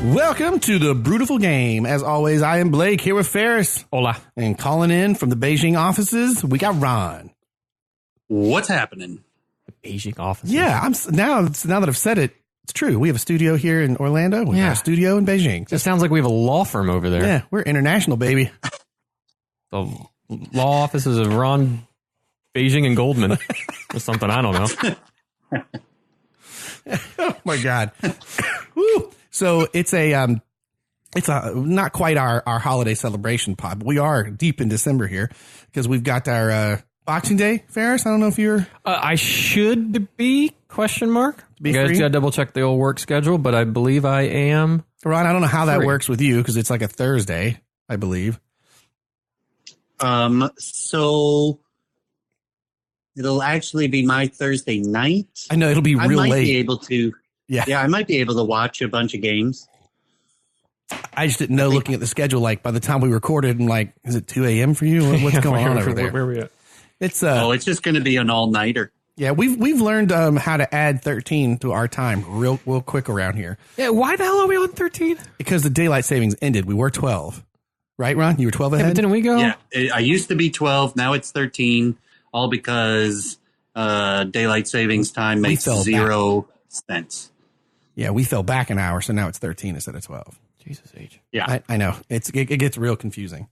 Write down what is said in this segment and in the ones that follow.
Welcome to the Brewtiful Game. As always, I am Blake here with Ferris. Hola. And calling in from the Beijing offices, we got Ron. What's happening? The Beijing offices. Yeah, now that I've said it, it's true. We have a studio here in Orlando. We have a studio in Beijing. It sounds like we have a law firm over there. Yeah, we're international, baby. The law offices of Ron Beijing and Goldman or something. I don't know. Oh my God. Woo. So it's a not quite our holiday celebration pod, but we are deep in December here because we've got our Boxing Day, Ferris. I don't know if you're. I should be ? You guys got to double check the old work schedule, but I believe I am. Ron, I don't know how that free. works with you because it's like a Thursday, I believe. So it'll actually be my Thursday night. I know it'll be real I might late. be able to. Yeah, I might be able to watch a bunch of games. I just didn't know looking at the schedule. Like by the time we recorded, and like, is it 2 a.m. for you? What's going on over there? Where are we at? It's it's just going to be an all-nighter. Yeah, we've learned how to add 13 to our time real quick around here. Yeah, why the hell are we on 13? Because the daylight savings ended. We were 12, right, Ron? You were 12 ahead. Yeah, but didn't we go? Yeah, I used to be 12. Now it's 13. All because daylight savings time makes 0 cents. Yeah, we fell back an hour, so now it's 13 instead of 12. Jesus H. Yeah, I know it gets real confusing,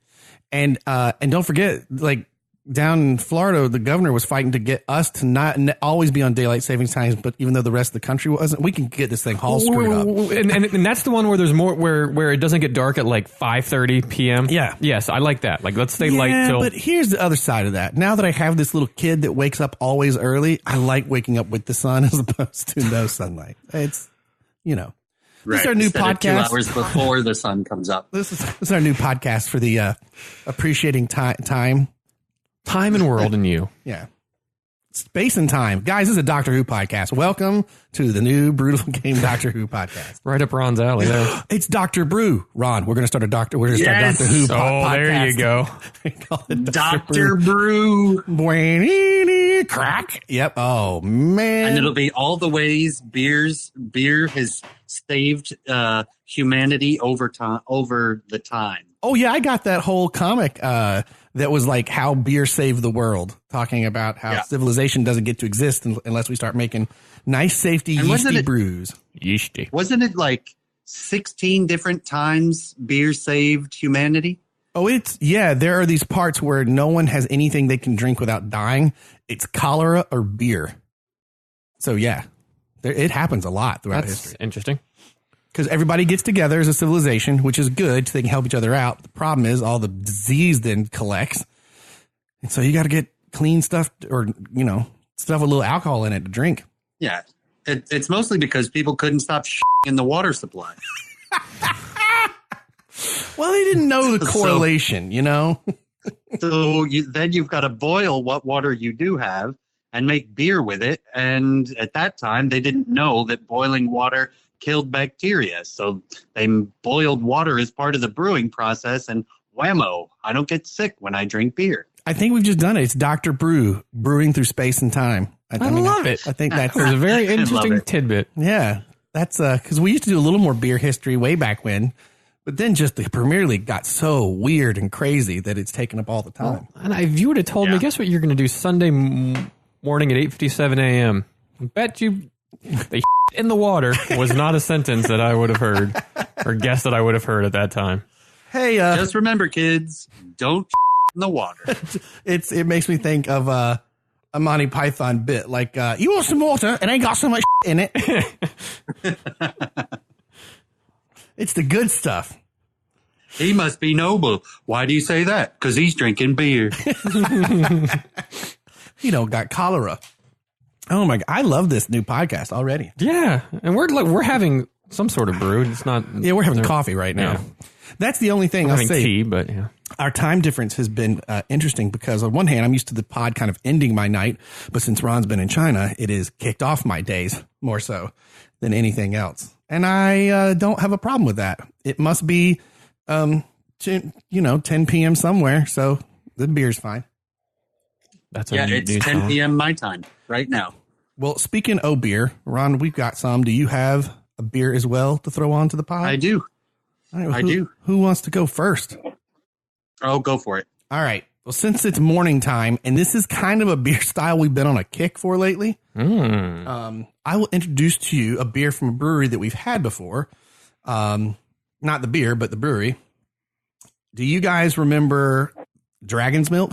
and don't forget, like down in Florida, the governor was fighting to get us to not always be on daylight savings times, but even though the rest of the country wasn't, we can get this thing all screwed up. And that's the one where there's more where it doesn't get dark at like 5:30 p.m. Yeah, yes, I like that. Like let's stay light till. But here's the other side of that. Now that I have this little kid that wakes up always early, I like waking up with the sun as opposed to no sunlight. It's right. This is our new Instead of podcast. 2 hours before the sun comes up. This is our new podcast for the appreciating time Time and world and you. Yeah. Space and time. Guys, this is a Doctor Who podcast. Welcome to the new Brewtiful Game Doctor Who podcast. Right up Ron's alley there. It's Dr. Brew. Ron, we're going to start Doctor Who podcast. There you go. Call it Dr. Brew. Crack. Yep. Oh, man. And it'll be all the ways beer has saved humanity over the time. Oh, yeah. I got that whole comic that was like how beer saved the world, talking about how civilization doesn't get to exist unless we start making nice, safety, yeasty brews. Yeasty. Wasn't it like 16 different times beer saved humanity? Oh, there are these parts where no one has anything they can drink without dying. It's cholera or beer. So, yeah, it happens a lot throughout history. That's interesting. Because everybody gets together as a civilization, which is good, so they can help each other out. The problem is all the disease then collects. And so you got to get clean stuff or, stuff with a little alcohol in it to drink. Yeah. It's mostly because people couldn't stop in the water supply. Well, they didn't know the correlation, So then you've got to boil what water you do have and make beer with it. And at that time, they didn't know that boiling water killed bacteria. So they boiled water as part of the brewing process, and whammo, I don't get sick when I drink beer. I think we've just done it. It's Dr. Brew, brewing through space and time. I love it. I think that's a very interesting tidbit. Yeah, that's because we used to do a little more beer history way back when, but then just the Premier League got so weird and crazy that it's taken up all the time. And if you would have told me, guess what you're going to do Sunday morning at 8:57 a.m. I bet you the in the water was not a sentence that I would have heard or guessed that I would have heard at that time. Hey, just remember, kids, don't in the water. It makes me think of a Monty Python bit, like you want some water and ain't got so much in it. It's the good stuff. He must be noble. Why do you say that? Because he's drinking beer. Got cholera. Oh my God. I love this new podcast already. Yeah. And we're having some sort of brew. It's not. Yeah, we're having coffee right now. Yeah. That's the only thing I'll say. Tea, but yeah. Our time difference has been interesting because on one hand, I'm used to the pod kind of ending my night, but since Ron's been in China, it has kicked off my days more so than anything else. And I don't have a problem with that. It must be, 10 p.m. somewhere. So the beer's fine. It's 10 p.m. my time right now. Well, speaking of beer, Ron, we've got some. Do you have a beer as well to throw onto the pod? I do. All right, well, I do. Who wants to go first? Oh, go for it. All right. Well, since it's morning time, and this is kind of a beer style we've been on a kick for lately, I will introduce to you a beer from a brewery that we've had before. Not the beer, but the brewery. Do you guys remember Dragon's Milk?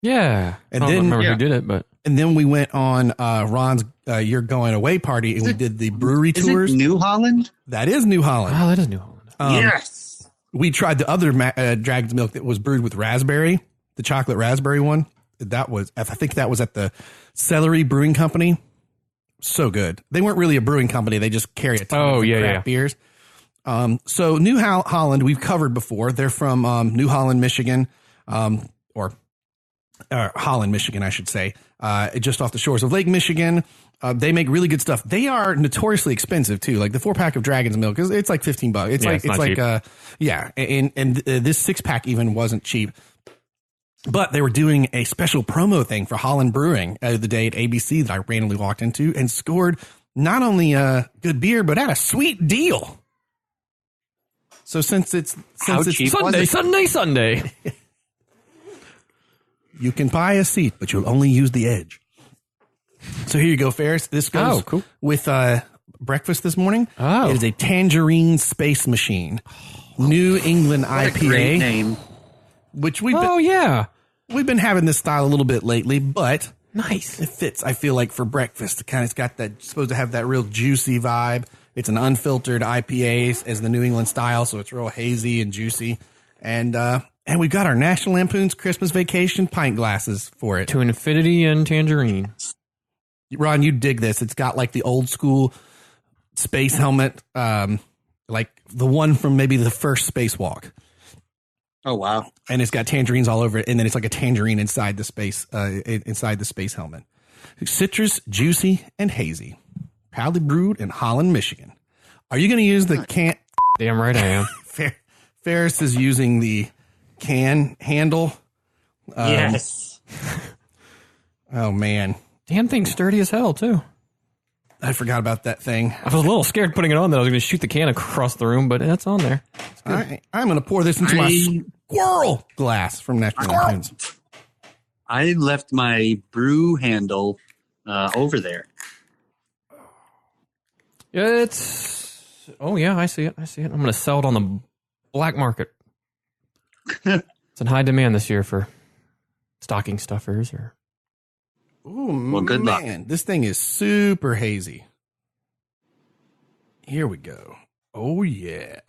Yeah. And I don't then remember who did it, but and then we went on Ron's You're Going Away party, and we did the brewery tours. Is it New Holland? That is New Holland. oh, that is New Holland. Yes. We tried the other Dragon's Milk that was brewed with raspberry, the chocolate raspberry one. I think that was at the Celery Brewing Company. So good. They weren't really a brewing company. They just carry a ton of craft beers. So New Holland, we've covered before. They're from New Holland, Michigan, or Holland, Michigan, I should say, just off the shores of Lake Michigan. They make really good stuff. They are notoriously expensive too. Like the 4-pack of Dragon's Milk it's like $15. It's and this 6-pack even wasn't cheap. But they were doing a special promo thing for Holland Brewing the day at ABC that I randomly walked into and scored not only a good beer, but at a sweet deal. So since it's Sunday, you can buy a seat, but you'll only use the edge. So here you go, Ferris. This goes with breakfast this morning. Oh. It is a Tangerine Space Machine, New England IPA. A great name. Which we've been having this style a little bit lately, but nice. It fits, I feel like, for breakfast. It's got that, supposed to have that real juicy vibe. It's an unfiltered IPA as the New England style, so it's real hazy and juicy. And we've got our National Lampoon's Christmas Vacation pint glasses for it. To infinity and tangerine. Ron, you dig this. It's got like the old school space helmet, like the one from maybe the first spacewalk. Oh, wow. And it's got tangerines all over it, and then it's like a tangerine inside the space helmet. Citrus, juicy, and hazy. Proudly brewed in Holland, Michigan. Are you going to use the can? Damn right I am. Ferris is using the can handle. Yes. Oh, man. Damn thing's sturdy as hell, too. I forgot about that thing. I was a little scared putting it on that I was going to shoot the can across the room, but that's on there. I'm going to pour this into my squirrel glass from National Lampoon's. I left my brew handle over there. Oh, yeah, I see it. I'm going to sell it on the black market. It's in high demand this year for stocking stuffers or... Ooh, well, good luck. This thing is super hazy. Here we go. Oh, yeah.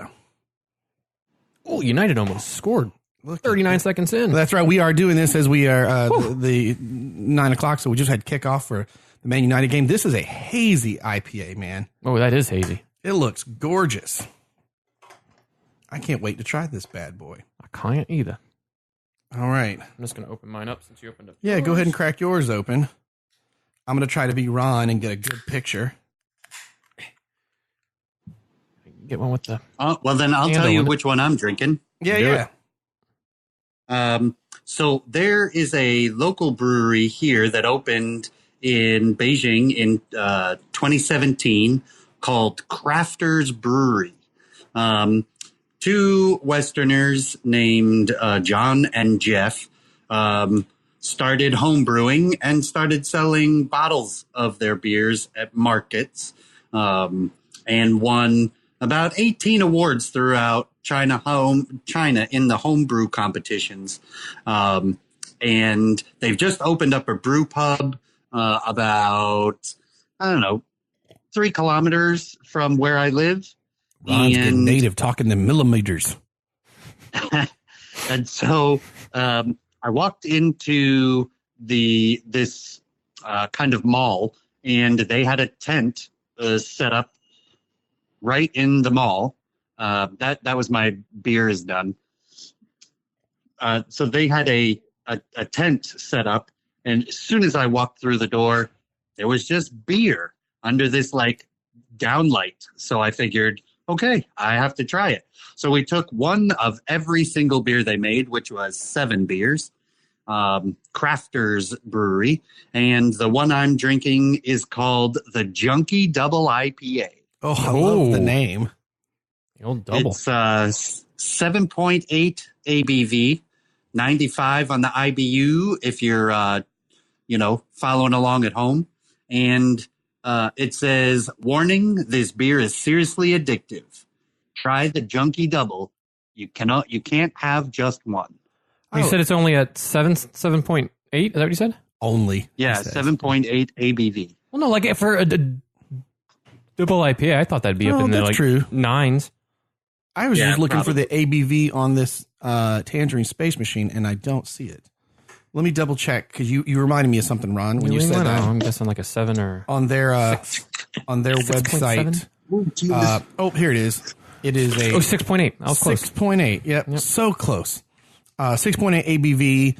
Oh, United almost scored. Look 39 seconds in. That's right. We are doing this as we are the 9 o'clock. So we just had kickoff for the Man United game. This is a hazy IPA, man. Oh, that is hazy. It looks gorgeous. I can't wait to try this bad boy. I can't either. All right. I'm just going to open mine up since you opened up. Yeah, go ahead and crack yours open. I'm going to try to be Ron and get a good picture. Get one with the... well, then I'll tell you which one I'm drinking. Yeah. So there is a local brewery here that opened in Beijing in 2017 called Crafters Brewery. Two Westerners named John and Jeff started home brewing and started selling bottles of their beers at markets and won about 18 awards throughout China in the homebrew competitions. And they've just opened up a brew pub about, 3 kilometers from where I live. Ron's getting native, talking in millimeters. And so I walked into this kind of mall, and they had a tent set up right in the mall. That was my beer is done. So they had a tent set up, and as soon as I walked through the door, there was just beer under this like downlight. So I figured, okay, I have to try it. So we took one of every single beer they made, which was 7 beers, Crafters Brewery. And the one I'm drinking is called the Junky IPA. Oh, I love the name. The old double. It's 7.8 ABV, 95 on the IBU if you're, following along at home. And it says, warning, this beer is seriously addictive. Try the Junky Double. You can't have just one. You said it's only at 7.8? Is that what you said? Only. Yeah, 7.8 ABV. Well, no, like for a double IPA, I thought that'd be up in the true. nines. I was just looking for the ABV on this Tangerine Space Machine, and I don't see it. Let me double check, because you reminded me of something, Ron, when you said that. I'm guessing like a 7 or... On their website. Here it is. It is a... 6.8. I was close. 6.8. Yep. So close. 6.8 ABV.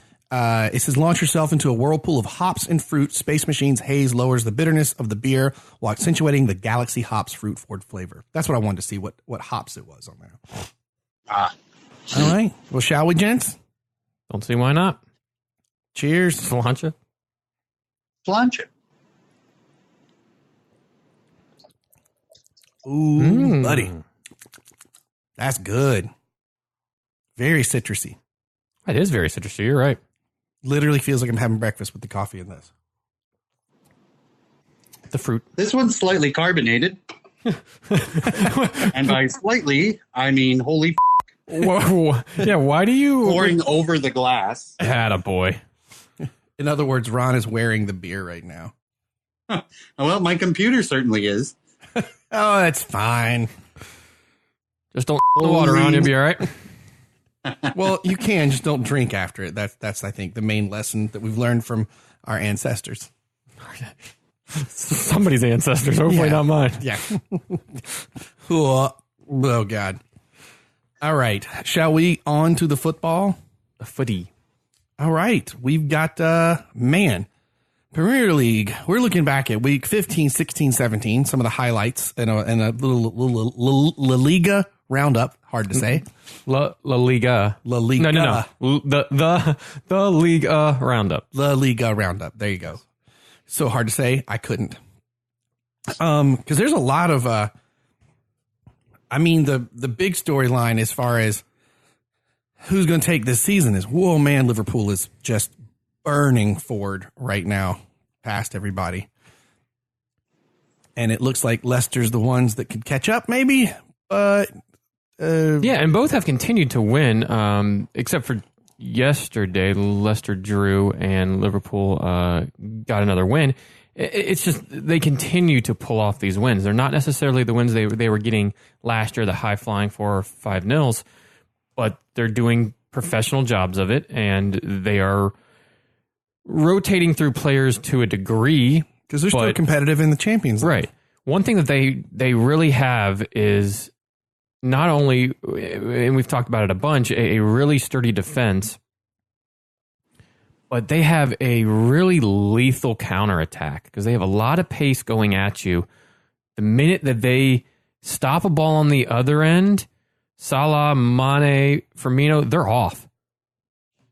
It says, launch yourself into a whirlpool of hops and fruit. Space Machine's haze lowers the bitterness of the beer while accentuating the Galaxy hops fruit forward flavor. That's what I wanted to see, what hops it was on there. All right. Well, shall we, gents? Don't see why not. Cheers. Sláinte. Sláinte. Ooh, buddy. That's good. Very citrusy. It is very citrusy. You're right. Literally feels like I'm having breakfast with the coffee in this. The fruit. This one's slightly carbonated. And by slightly, I mean holy Whoa. Yeah, why do you... pouring over the glass. Attaboy. In other words, Ron is wearing the beer right now. Well, my computer certainly is. Oh, that's fine. Just don't the water on, you'll be all right. Well, you can, just don't drink after it. That's I think the main lesson that we've learned from our ancestors. Somebody's ancestors, hopefully not mine. Yeah. Oh God. All right. Shall we on to the football? A footy. All right. We've got Premier League. We're looking back at week 15, 16, 17, some of the highlights and a little La Liga roundup. Hard to say. La Liga. La Liga. No. The Liga roundup. La Liga roundup. There you go. So hard to say. I couldn't. Because there's a lot of, the big storyline as far as who's going to take this season is, whoa, man, Liverpool is just burning forward right now past everybody. And it looks like Leicester's the ones that could catch up maybe, but... yeah, and both have continued to win, except for yesterday, Leicester drew and Liverpool got another win. It's just they continue to pull off these wins. They're not necessarily the wins they were getting last year, the high-flying 4 or 5-0s, but they're doing professional jobs of it, and they are rotating through players to a degree. Because they're still competitive in the Champions League. Right. One thing that they really have is... not only, and we've talked about it a bunch, a really sturdy defense, but they have a really lethal counterattack because they have a lot of pace going at you. The minute that they stop a ball on the other end, Salah, Mane, Firmino, they're off.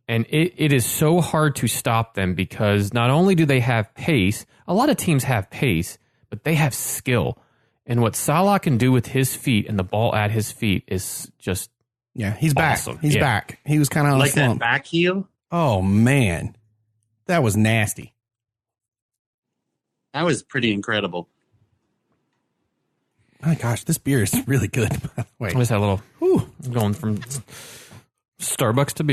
And it is so hard to stop them because not only do they have pace, a lot of teams have pace, but they have skill. And what Salah can do with his feet and the ball at his feet is just he's awesome. Back. He's back. He was kind of on like a slump. That back heel. Oh man, that was nasty. That was pretty incredible. My gosh, this beer is really good. Wait, I just had a little going from Starbucks to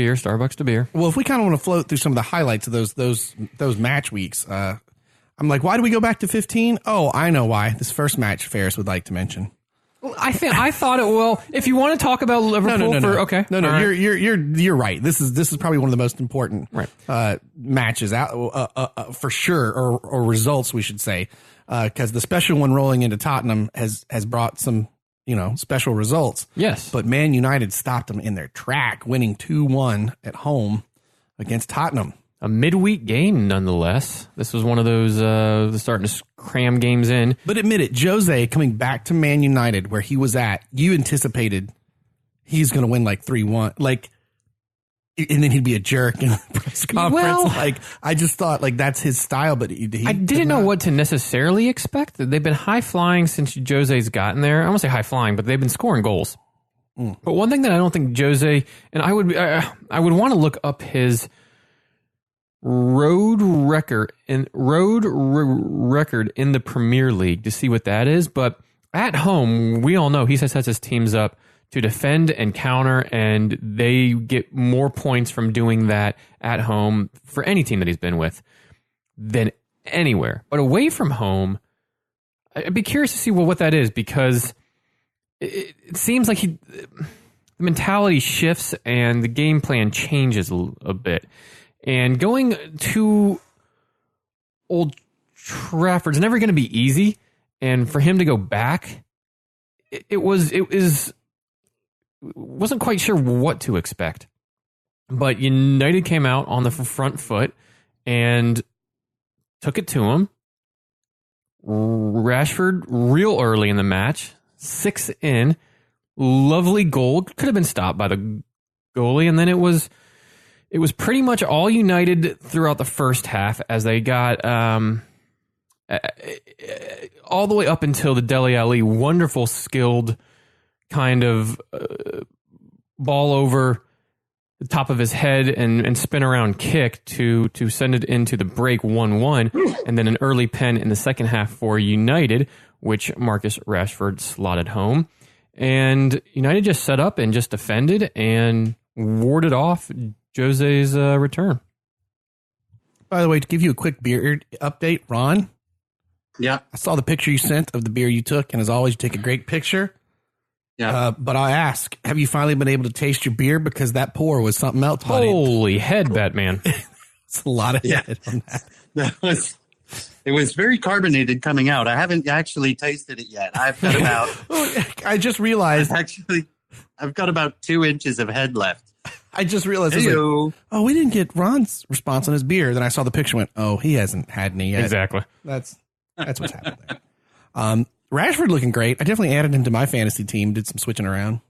beer. Well, if we kind of want to float through some of the highlights of those match weeks, I'm like, why do we go back to 15? Oh, I know why. This first match Ferris would like to mention. Well, I thought it. Well, if you want to talk about Liverpool, okay, no, right. you're right. This is probably one of the most important matches out for sure, or results we should say, because the special one rolling into Tottenham has brought some special results. Yes, but Man United stopped them in their track, winning 2-1 at home against Tottenham. A midweek game, nonetheless. This was one of those starting to cram games in. But admit it, Jose coming back to Man United, where he was at, you anticipated he's going to win like 3-1. Like, and then he'd be a jerk in the press conference. Well, like, I just thought like that's his style, but he I didn't know what to necessarily expect. They've been high flying since Jose's gotten there. I won't say high flying, but they've been scoring goals. But one thing that I don't think Jose, and I would want to look up his road record in the Premier League to see what that is. But at home, we all know he sets his teams up to defend and counter, and they get more points from doing that at home for any team that he's been with than anywhere. But away from home, I'd be curious to see what that is, because it seems like the mentality shifts and the game plan changes a bit. And going to Old Trafford's never going to be easy. And for him to go back, it wasn't quite sure what to expect. But United came out on the front foot and took it to him. Rashford, real early in the match, 6 in, lovely goal. Could have been stopped by the goalie, and then it was pretty much all United throughout the first half as they got all the way up until the Dele Alli wonderful, skilled kind of ball over the top of his head and spin around kick to send it into the break 1-1, and then an early pen in the second half for United, which Marcus Rashford slotted home. And United just set up and just defended and warded off Jose's return. By the way, to give you a quick beer update, Ron. Yeah. I saw the picture you sent of the beer you took, and as always, you take a great picture. Yeah. But I ask, have you finally been able to taste your beer? Because that pour was something else, buddy. Holy head, Batman. It's a lot of head on that. It was very carbonated coming out. I haven't actually tasted it yet. I've got about... I just realized... I've got about 2 inches of head left. I just realized... Like, we didn't get Ron's response on his beer. Then I saw the picture and went, he hasn't had any yet. Exactly. That's what's happened there. Rashford looking great. I definitely added him to my fantasy team, did some switching around.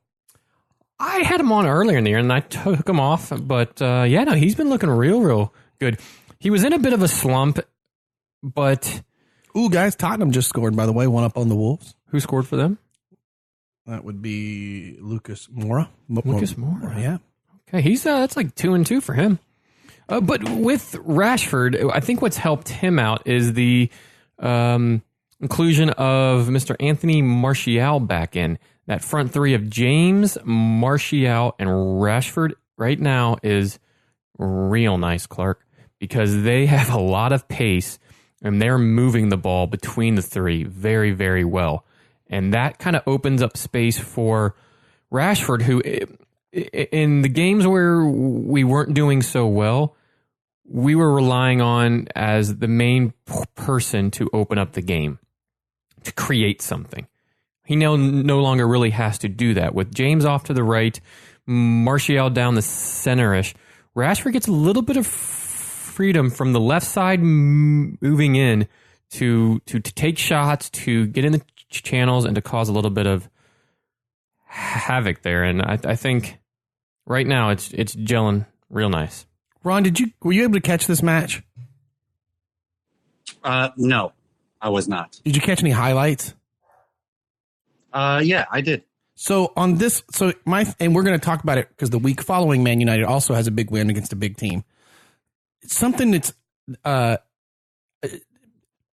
I had him on earlier in the year, and I took him off. But, he's been looking real good. He was in a bit of a slump, but... Ooh, guys, Tottenham just scored, by the way, 1 up on the Wolves. Who scored for them? That would be Lucas Moura. Lucas Moura, yeah. Okay, he's that's like 2-2 for him. But with Rashford, I think what's helped him out is the inclusion of Mr. Anthony Martial back in. That front three of James, Martial, and Rashford right now is real nice, Clark, because they have a lot of pace and they're moving the ball between the three very, very well. And that kind of opens up space for Rashford, who in the games where we weren't doing so well, we were relying on as the main person to open up the game, to create something. He no longer really has to do that. With James off to the right, Martial down the center-ish, Rashford gets a little bit of freedom from the left side moving in to take shots, to get in the channels, and to cause a little bit of havoc there. And I think right now it's gelling real nice. Ron, were you able to catch this match? No, I was not. Did you catch any highlights? Yeah, I did. So on this, and we're going to talk about it because the week following, Man United also has a big win against a big team. Something that's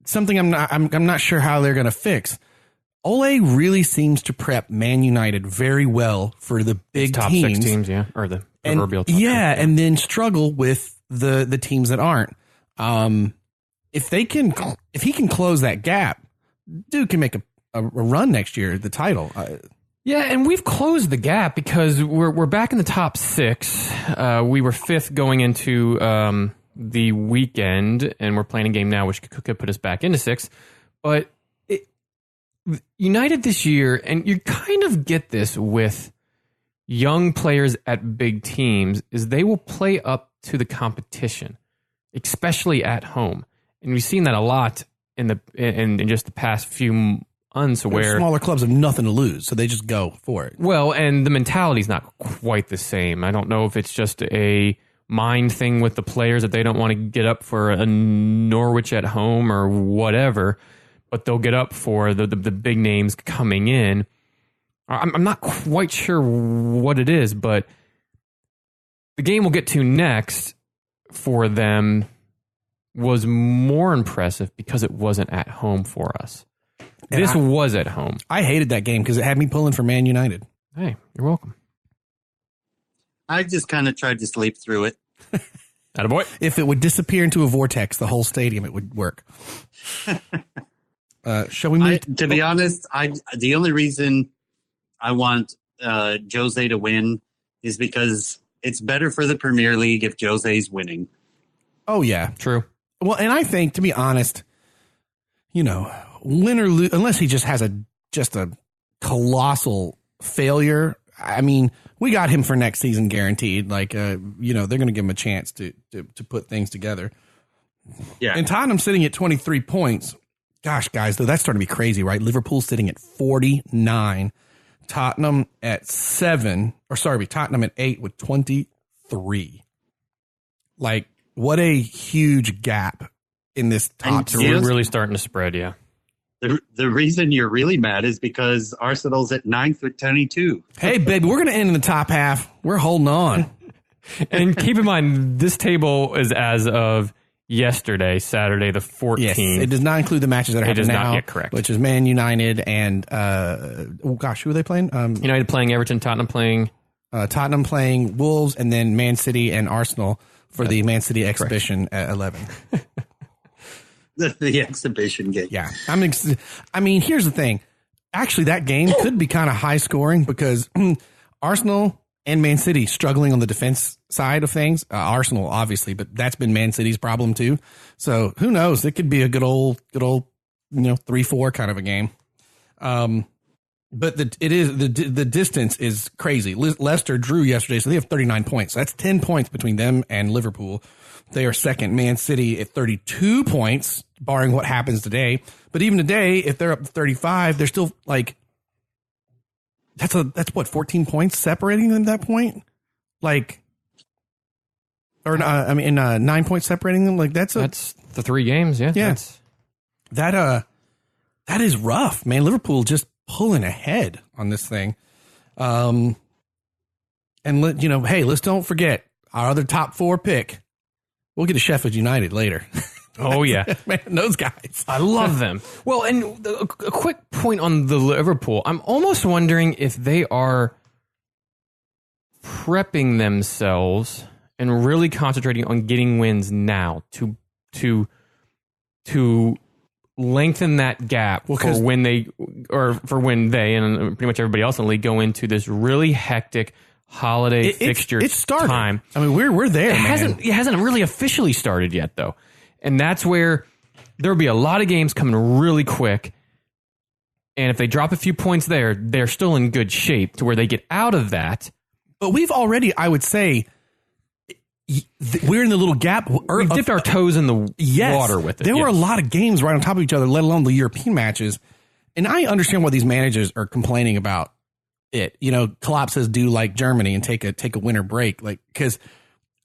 something I'm not sure how they're going to fix. Ole really seems to prep Man United very well for the big top teams. 6 teams, yeah, or the proverbial top 6. And then struggle with the teams that aren't. If he can close that gap, dude can make a run next year at the title. Yeah, and we've closed the gap because we're back in the top 6. We were 5th going into the weekend, and we're playing a game now which could put us back into 6th. But United this year, and you kind of get this with young players at big teams, is they will play up to the competition, especially at home. And we've seen that a lot in just the past few uns where smaller clubs have nothing to lose, so they just go for it. Well, and the mentality's not quite the same. I don't know if it's just a mind thing with the players that they don't want to get up for a Norwich at home or whatever, but they'll get up for the big names coming in. I'm not quite sure what it is, but the game we'll get to next for them was more impressive because it wasn't at home for us. This was at home. I hated that game because it had me pulling for Man United. Hey, you're welcome. I just kind of tried to sleep through it. Attaboy. If it would disappear into a vortex, the whole stadium, it would work. Shall we move? To be honest, the only reason I want Jose to win is because it's better for the Premier League if Jose's winning. Oh, yeah. True. Well, and I think, to be honest, win or lose, unless he just has a colossal failure. I mean, we got him for next season guaranteed. Like, they're going to give him a chance to put things together. Yeah. And Tottenham sitting at 23 points. Gosh, guys, though, that's starting to be crazy, right? Liverpool sitting at 49. Tottenham at 8 with 23. Like, what a huge gap in this top. So we're really starting to spread, yeah. The reason you're really mad is because Arsenal's at 9th with 22. Hey, baby, we're going to end in the top half. We're holding on. And keep in mind, this table is as of yesterday, Saturday the 14th. Yes, it does not include the matches that are happening now. Not yet correct. Which is Man United and, who are they playing? United playing Everton, Tottenham playing Wolves, and then Man City and Arsenal for the Man City exhibition at 11. The exhibition game. Yeah. I mean, here's the thing. Actually, that game could be kind of high scoring because Arsenal and Man City struggling on the defense side of things. Arsenal, obviously, but that's been Man City's problem too. So who knows? It could be a good old 3-4 kind of a game. But the distance is crazy. Leicester drew yesterday, so they have 39 points. That's 10 points between them and Liverpool. They are second. Man City at 32 points, barring what happens today. But even today, if they're up to 35, they're still like, that's what, 14 points separating them at that point? Like, or 9 points separating them. Like that's the 3 games. Yeah. Yeah. That is rough, man. Liverpool just pulling ahead on this thing. And let's don't forget our other top 4 pick. We'll get to Sheffield United later. Oh, yeah. Man, those guys. I love them. Well, and a quick point on the Liverpool. I'm almost wondering if they are prepping themselves and really concentrating on getting wins now to lengthen that gap for when they and pretty much everybody else in the league go into this really hectic holiday fixture time. I mean, we're there. It hasn't really officially started yet, though, and that's where there'll be a lot of games coming really quick. And if they drop a few points there, they're still in good shape to where they get out of that. But we've already, I would say, we're in the little gap. We've dipped our toes in the water with it. There were a lot of games right on top of each other, let alone the European matches. And I understand why these managers are complaining about it. Klopp says do like Germany and take a winter break, like because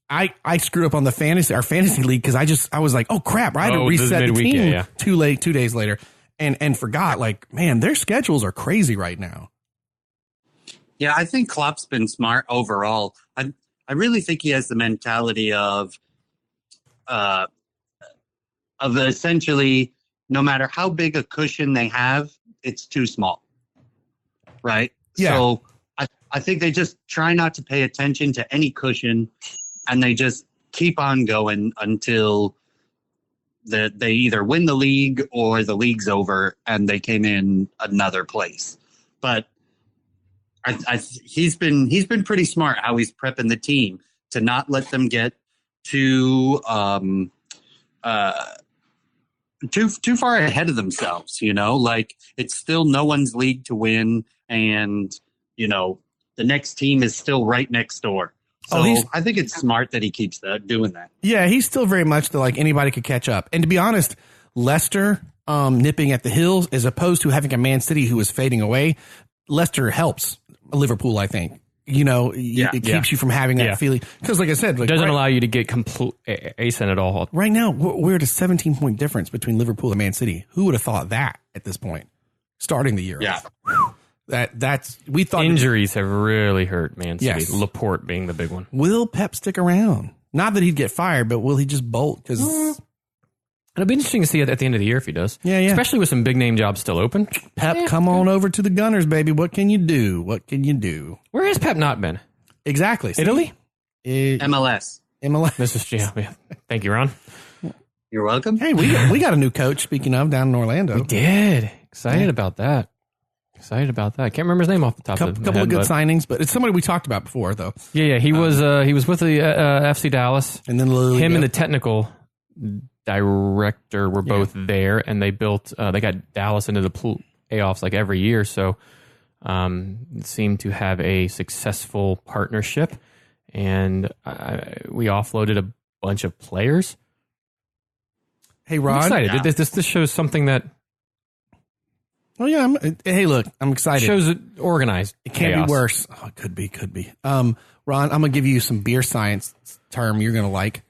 I screwed up on our fantasy league because I was like, oh crap, I had to reset the team too late 2 days later and forgot. Like, man, their schedules are crazy right now. Yeah, I think Klopp's been smart overall. I really think he has the mentality of essentially no matter how big a cushion they have, it's too small, right? Yeah. So I think they just try not to pay attention to any cushion, and they just keep on going until they either win the league or the league's over and they came in another place. But he's been pretty smart how he's prepping the team to not let them get too far ahead of themselves. Like it's still no one's league to win, and the next team is still right next door. So I think it's smart that he keeps doing that. Yeah, he's still very much like anybody could catch up. And to be honest, Leicester nipping at the heels, as opposed to having a Man City who is fading away. Leicester helps Liverpool, I think. It keeps you from having that feeling. Because like I said, it doesn't allow you to get complete ASIN at all. Right now, we're at a 17-point difference between Liverpool and Man City. Who would have thought that at this point, starting the year? Yeah. We thought injuries have really hurt Man City. Yes. Laporte being the big one. Will Pep stick around? Not that he'd get fired, but will he just bolt? Because it'll be interesting to see at the end of the year if he does. Yeah. Especially with some big name jobs still open. Pep, come on over to the Gunners, baby. What can you do? Where has Pep not been? Exactly. Italy? MLS. This is Thank you, Ron. You're welcome. Hey, we got a new coach, speaking of, down in Orlando. We did. Excited about that. Can't remember his name off the top of my couple head. Of good signings, but it's somebody we talked about before, though. Yeah. He was with the FC Dallas. And then him and the technical director were both there, and they got Dallas into the playoffs like every year. So seemed to have a successful partnership, and we offloaded a bunch of players. Hey, Ron. I'm excited. This shows something that. Oh yeah. Hey, look, I'm excited. Shows it organized. It can't be worse. Oh, it could be. Ron, I'm gonna give you some beer science term you're gonna like.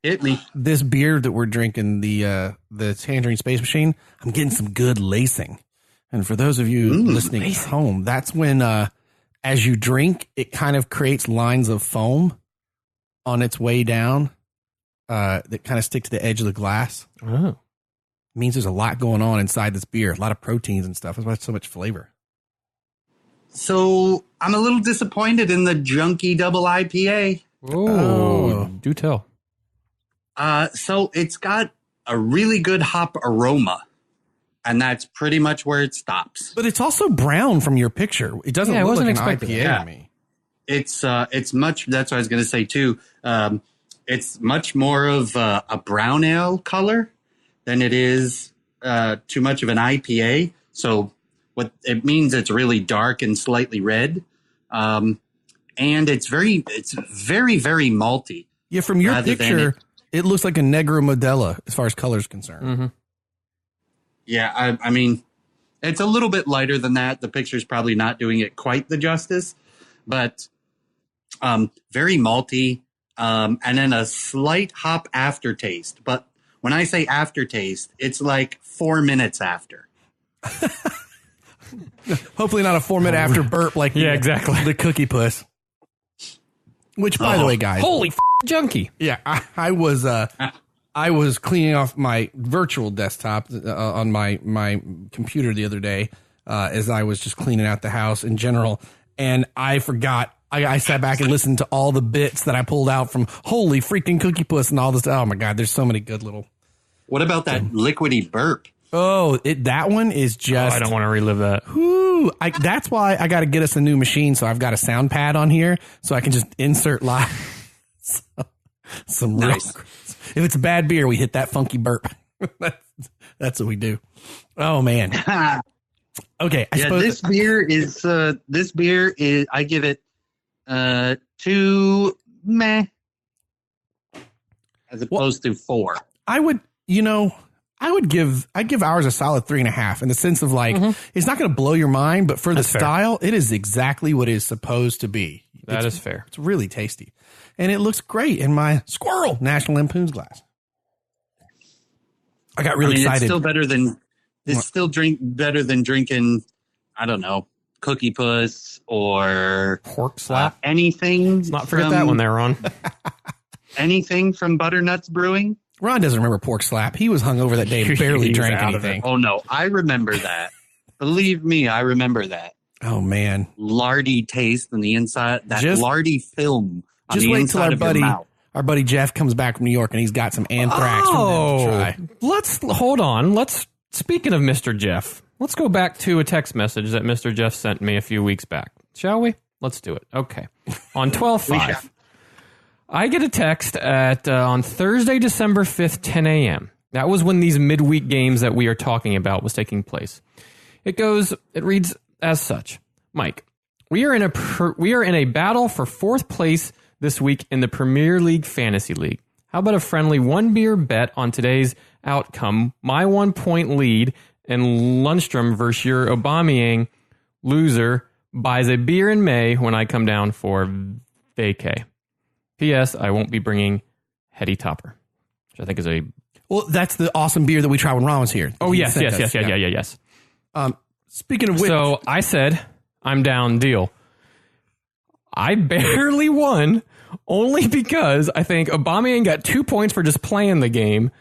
Hit me. This beer that we're drinking, the Tangerine Space Machine, I'm getting some good lacing. And for those of you listening at home, that's when as you drink, it kind of creates lines of foam on its way down that kind of stick to the edge of the glass. Oh. It means there's a lot going on inside this beer, a lot of proteins and stuff. That's why it's so much flavor. So I'm a little disappointed in the Junky double IPA. Oh, do tell. So it's got a really good hop aroma, and that's pretty much where it stops. But it's also brown from your picture. It doesn't look like an IPA to me. It's much. That's what I was going to say too. It's much more of a brown ale color than it is too much of an IPA. So what it means, it's really dark and slightly red, and it's very, very malty. Yeah, from your picture, it looks like a Negro Modelo as far as color is concerned. Mm-hmm. Yeah, I mean, it's a little bit lighter than that. The picture's probably not doing it quite the justice, but very malty, and then a slight hop aftertaste. But when I say aftertaste, it's like 4 minutes after. Hopefully not a 4 minute after burp like exactly the cookie puss. Which, by the way, guys, holy junkie! Yeah, I was cleaning off my virtual desktop on my computer the other day as I was just cleaning out the house in general, and I forgot. I sat back and listened to all the bits that I pulled out from holy freaking cookie puss and all this. Oh my god, there's so many good little. What about that liquidy burp? Oh, that one is just. I don't want to relive that. Whoo! That's why I got to get us a new machine. So I've got a sound pad on here, so I can just insert live some nice. If it's a bad beer, we hit that funky burp. That's what we do. Oh man. Okay. I suppose this beer is. I give it 2 meh as opposed to 4. I'd give ours a solid 3.5 in the sense of like, it's not going to blow your mind, but for the style, it is exactly what it is supposed to be. That is fair. It's really tasty. And it looks great in my Squirrel National Lampoon's glass. I got really excited. It's still better than drinking, I don't know, Cookie Puss or Pork Slap. Anything. Let's not forget that one there, Ron. Anything from Butternuts Brewing. Ron doesn't remember Pork Slap. He was hungover that day and barely drank anything. Oh, no. I remember that. Believe me, I remember that. Oh, man. Lardy taste on the inside. That lardy film on the inside of your mouth. Our buddy Jeff comes back from New York and he's got some anthrax for them to try. Hold on. Speaking of Mr. Jeff, let's go back to a text message that Mr. Jeff sent me a few weeks back. Shall we? Let's do it. Okay. On 12/5. I get a text on Thursday, December 5th, 10 a.m. That was when these midweek games that we are talking about was taking place. It reads as such. Mike, we are in a battle for 4th place this week in the Premier League Fantasy League. How about a friendly 1-beer bet on today's outcome? My 1-point lead, and Lundstrom versus your Aubameyang loser buys a beer in May when I come down for vacay. P.S. I won't be bringing Heady Topper, which I think is a... Well, that's the awesome beer that we tried when Ron was here. Oh, yes. Speaking of which... So I said, I'm down, deal. I barely won, only because I think Aubameyang got 2 points for just playing the game,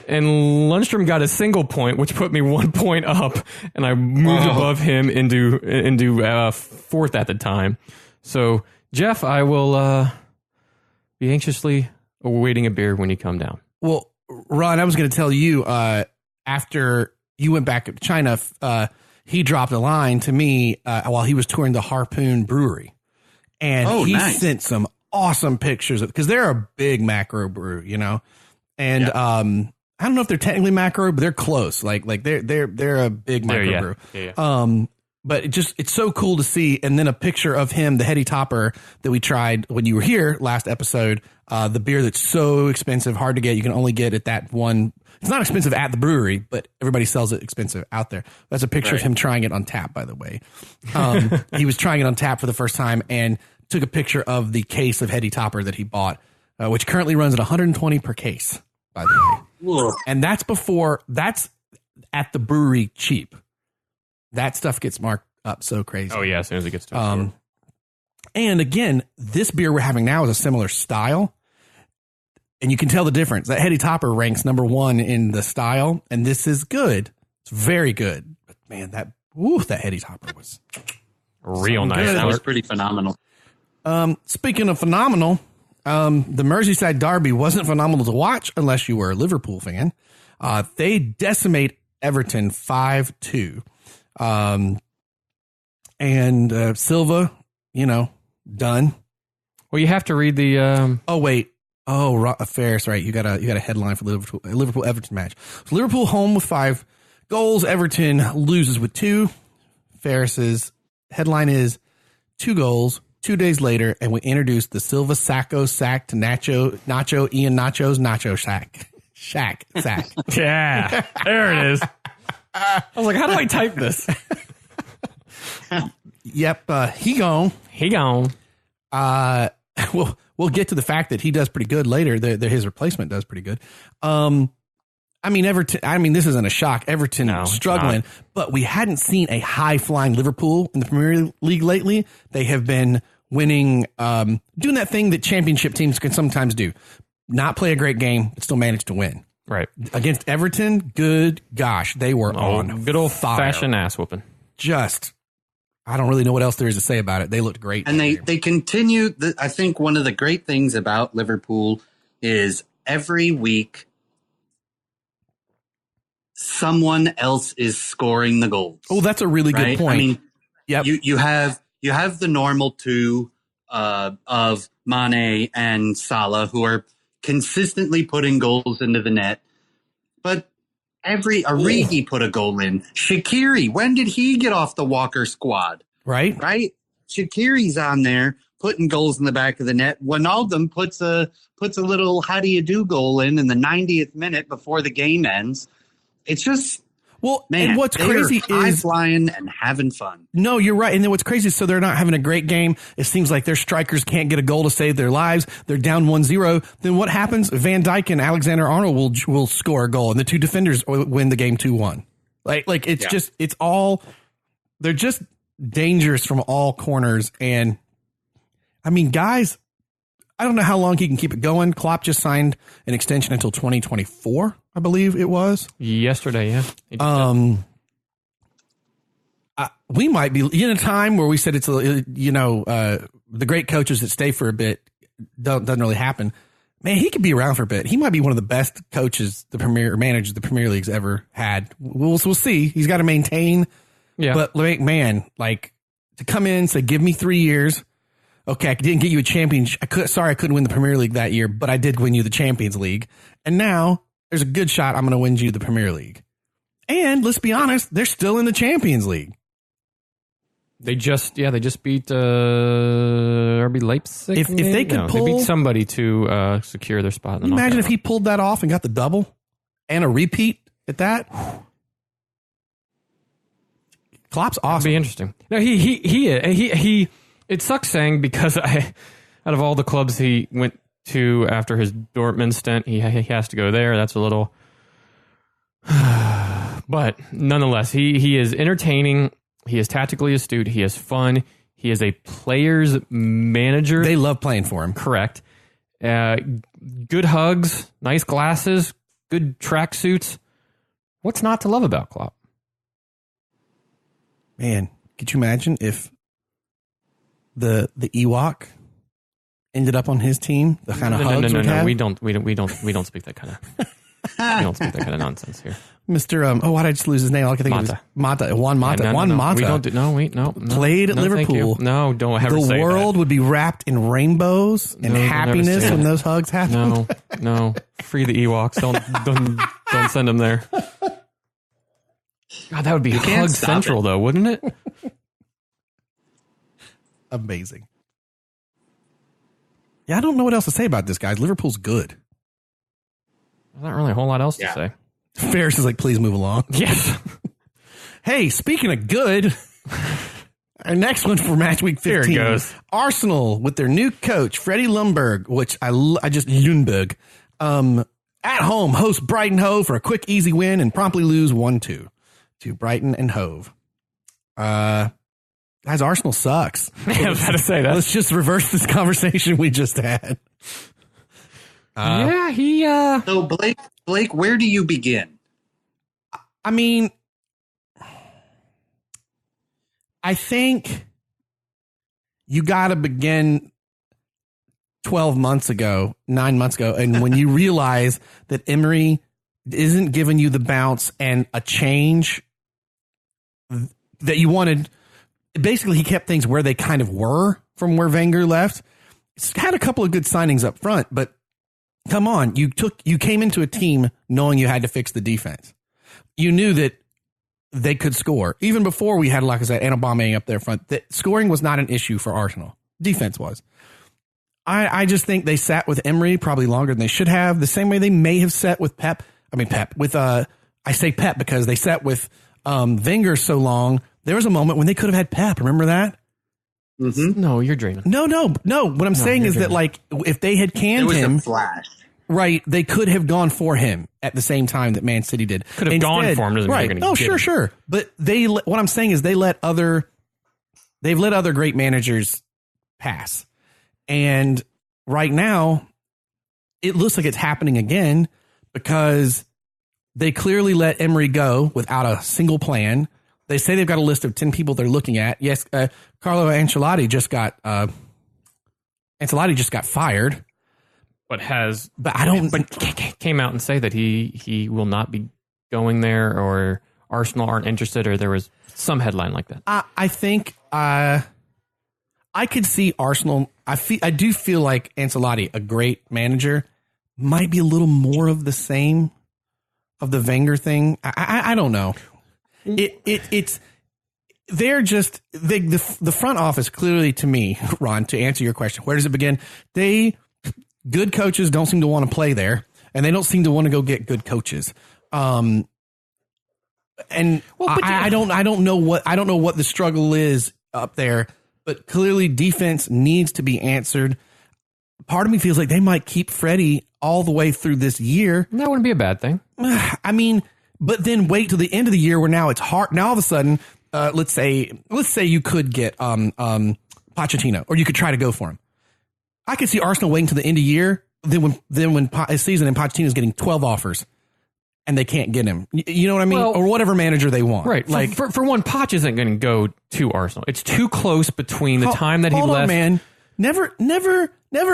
and Lundstrom got a single point, which put me 1 point up, and I moved above him into fourth at the time. So, Jeff, I will be anxiously awaiting a beer when you come down. Well, Ron, I was going to tell you, after you went back to China, he dropped a line to me while he was touring the Harpoon Brewery. And he sent some awesome pictures because they're a big macro brew, you know. And I don't know if they're technically macro, but they're close. Like they're a big macro brew. Yeah. But it's so cool to see. And then a picture of him, the Heady Topper that we tried when you were here last episode. The beer that's so expensive, hard to get. You can only get at that one. It's not expensive at the brewery, but everybody sells it expensive out there. That's a picture of him trying it on tap, by the way. He was trying it on tap for the first time and took a picture of the case of Heady Topper that he bought, which currently runs at $120 per case, by the way. And that's at the brewery cheap. That stuff gets marked up so crazy. Oh, yeah, as soon as it gets to it. And again, this beer we're having now is a similar style. And you can tell the difference. That Heady Topper ranks number 1 in the style, and this is good. It's very good. But man, that Heady Topper was real nice. That was pretty phenomenal. Speaking of phenomenal, the Merseyside Derby wasn't phenomenal to watch unless you were a Liverpool fan. They decimate Everton 5-2. And Silva, done. Well, you have to read the. Ferris, right? You got a headline for Liverpool Everton match. So Liverpool home with 5 goals. Everton loses with 2. Ferris's headline is 2 goals. 2 days later, and we introduced the Silva Sacco sack to Nacho Ian Nacho's Nacho sack. Yeah, there it is. I was like, how do I type this? Yep, he gone. We'll get to the fact that he does pretty good later. His replacement does pretty good. Everton. This isn't a shock. Everton struggling, but we hadn't seen a high flying Liverpool in the Premier League lately. They have been winning, doing that thing that championship teams can sometimes do: not play a great game, but still manage to win. Right against Everton. Good gosh, they were on good old fire. fashioned ass whooping. I don't really know what else there is to say about it. They looked great. And they continue. I think one of the great things about Liverpool is every week someone else is scoring the goals. Oh, that's a really good point. I mean, you have the normal 2 of Mane and Salah who are consistently putting goals into the net. But Origi put a goal in. Shaqiri, when did he get off the Walker squad? Right. Shaqiri's on there putting goals in the back of the net. Wijnaldum puts a little how do you do goal in the 90th minute before the game ends. It's just man. And what's crazy is flying and having fun. No, you're right. And then what's crazy is so they're not having a great game. It seems like their strikers can't get a goal to save their lives. They're down 1-0. Then what happens? Van Dijk and Alexander-Arnold will score a goal, and the 2 defenders win the game 2-1. Like it's just they're just dangerous from all corners. And guys, I don't know how long he can keep it going. Klopp just signed an extension until 2024, I believe it was. Yesterday, yeah. We might be in a time where we said it's, the great coaches that stay for a bit doesn't really happen. Man, he could be around for a bit. He might be one of the best coaches managers the Premier League's ever had. We'll see. He's got to maintain. Yeah. But man, to come in and say, give me 3 years. Okay, I didn't get you a championship. I couldn't win the Premier League that year, but I did win you the Champions League. And now there's a good shot I'm going to win you the Premier League. And let's be honest, they're still in the Champions League. They just beat RB Leipzig. If they could pull, they beat somebody to secure their spot. In the imagine if he pulled that off and got the double and a repeat at that. Klopp's awesome. That'd be interesting. No, he. It sucks saying because out of all the clubs he went to after his Dortmund stint, he has to go there. That's a little. But nonetheless, he is entertaining. He is tactically astute. He is fun. He is a player's manager. They love playing for him. Correct. Good hugs, nice glasses, good tracksuits. What's not to love about Klopp? Man, could you imagine if the Ewok ended up on his team? The kind of hugs no. We don't speak that kind of. We don't speak that kind of nonsense here. Mr. Why did I just lose his name? All I can think of is Mata. Juan Mata. Juan Mata. We don't do, no. Played at Liverpool. No, don't ever say that. The world would be wrapped in rainbows and happiness when those hugs happen. No. Free the Ewoks. Don't send them there. God, that would be hug central, though, wouldn't it? Amazing. Yeah, I don't know what else to say about this, guys. Liverpool's good. There's not really a whole lot else to say. Ferris is like, please move along. Yes. Hey, speaking of good, our next one for match week 15. Here it goes. Arsenal with their new coach, Freddie Ljungberg, which I just Ljungberg. At home, host Brighton Hove for a quick, easy win and promptly lose 1-2 to Brighton and Hove. Guys, Arsenal sucks. I was about to say that. Let's just reverse this conversation we just had. So Blake, where do you begin? I mean, I think you got to begin 9 months ago, and when you realize that Emery isn't giving you the bounce and a change that you wanted. Basically, he kept things where they kind of were from where Wenger left. He's had a couple of good signings up front, but come on, you came into a team knowing you had to fix the defense. You knew that they could score. Even before we had, like I said, Aubameyang up there front, that scoring was not an issue for Arsenal. Defense was. I just think they sat with Emery probably longer than they should have. The same way they may have sat with Pep. I say Pep because they sat with Wenger so long. There was a moment when they could have had Pep. Remember that? Mm-hmm. No, you're dreaming. No. What I'm saying is that, like, if they had canned him, a flash. Right, they could have gone for him at the same time that Man City did. Could have gone for him. Doesn't mean right? Oh, sure. But what I'm saying is they've let other great managers pass, and right now it looks like it's happening again because they clearly let Emery go without a single plan. They say they've got a list of 10 people they're looking at. Yes, Carlo Ancelotti just got fired. But came out and say that he will not be going there, or Arsenal aren't interested, or there was some headline like that. I think I could see Arsenal. I do feel like Ancelotti, a great manager, might be a little more of the same of the Wenger thing. I don't know. It's they're just the front office clearly, to me, Ron, to answer your question, where does it begin? Good coaches don't seem to want to play there, and they don't seem to want to go get good coaches. I don't know what the struggle is up there, but clearly defense needs to be answered. Part of me feels like they might keep Freddie all the way through this year. That wouldn't be a bad thing. I mean, but then wait till the end of the year where now it's hard. Now all of a sudden, let's say you could get Pochettino, or you could try to go for him. I could see Arsenal waiting to the end of the year, then when season and Pochettino is getting 12 offers, and they can't get him. You know what I mean? Or whatever manager they want. Right. Like for one, Poch isn't going to go to Arsenal. It's too close between the time that he left. On, man. Never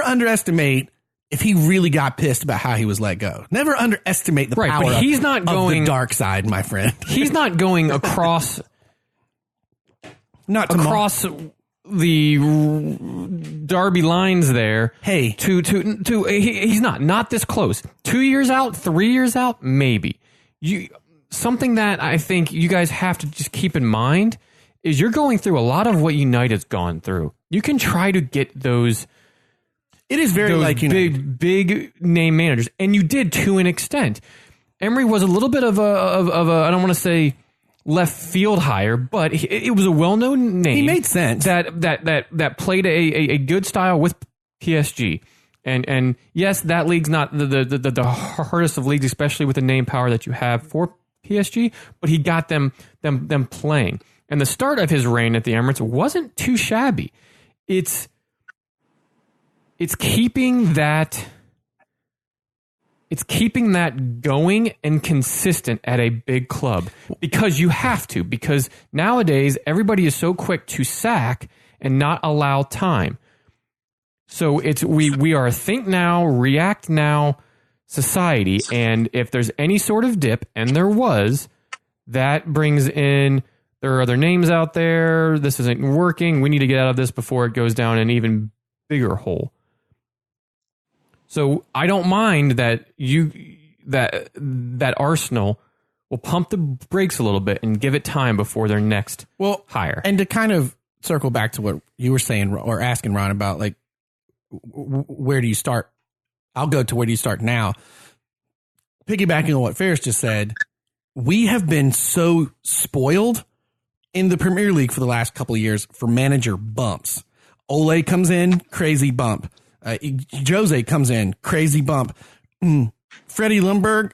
underestimate if he really got pissed about how he was let go. Never underestimate the power but he's not going, of the dark side, my friend. He's not going across the Derby lines there. Hey, he's not this close. 2 years out, 3 years out, maybe. Something that I think you guys have to just keep in mind is you're going through a lot of what United's gone through. You can try to get those. It is very like big name managers, and you did to an extent. Emery was a little bit of a I don't want to say left field hire, but it was a well-known name. He made sense. That played a good style with PSG. And yes, that league's not the hardest of leagues, especially with the name power that you have for PSG, but he got them playing. And the start of his reign at the Emirates wasn't too shabby. It's keeping that going and consistent at a big club, because you have to, because nowadays everybody is so quick to sack and not allow time. So we are a think now, react now society, and if there's any sort of dip, and there was, that brings in, there are other names out there, this isn't working, we need to get out of this before it goes down an even bigger hole. So I don't mind that that Arsenal will pump the brakes a little bit and give it time before their next hire. And to kind of circle back to what you were saying or asking Ron about, like, where do you start? I'll go to where do you start now. Piggybacking on what Ferris just said, we have been so spoiled in the Premier League for the last couple of years for manager bumps. Ole comes in, crazy bump. Jose comes in, crazy bump. Freddie Ljungberg,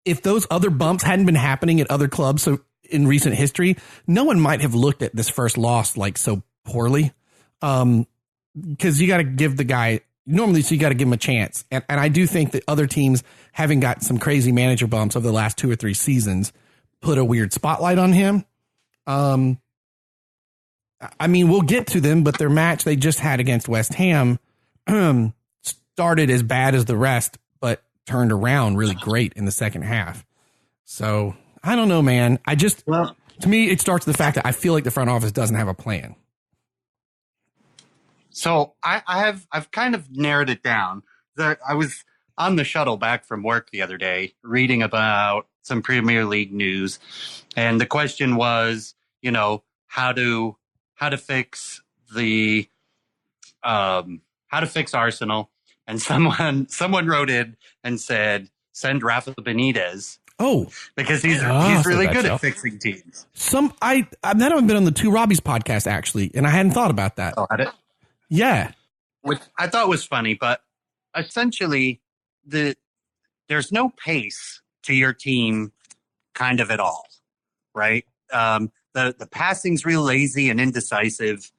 if those other bumps hadn't been happening at other clubs so in recent history, no one might have looked at this first loss like so poorly. Because you got to give the guy normally, so you got to give him a chance. And I do think that other teams, having got some crazy manager bumps over the last 2 or 3 seasons, put a weird spotlight on him. I mean, we'll get to them, but their match they just had against West Ham started as bad as the rest, but turned around really great in the second half. So I don't know, man. To me, it starts with the fact that I feel like the front office doesn't have a plan. So I've kind of narrowed it down. I was on the shuttle back from work the other day reading about some Premier League news, and the question was, how to fix the how to fix Arsenal, and someone wrote in and said send Rafa Benitez. Oh, because he's really good at fixing teams. I've been on the Two Robbies podcast actually, and I hadn't thought about that. Oh, had it? Yeah. Which I thought was funny, but essentially there's no pace to your team kind of at all, right? The passing's real lazy and indecisive.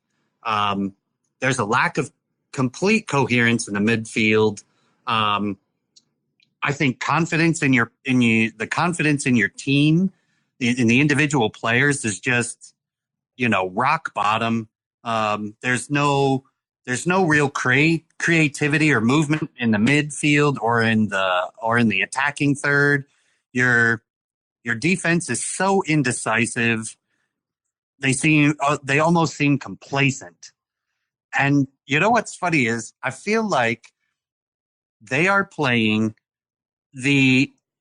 There's a lack of complete coherence in the midfield. I think confidence in the confidence in your team, in the individual players is just, rock bottom. There's no real creativity or movement in the midfield or in the attacking third. Your defense is so indecisive. They almost seem complacent. And what's funny is I feel like they are playing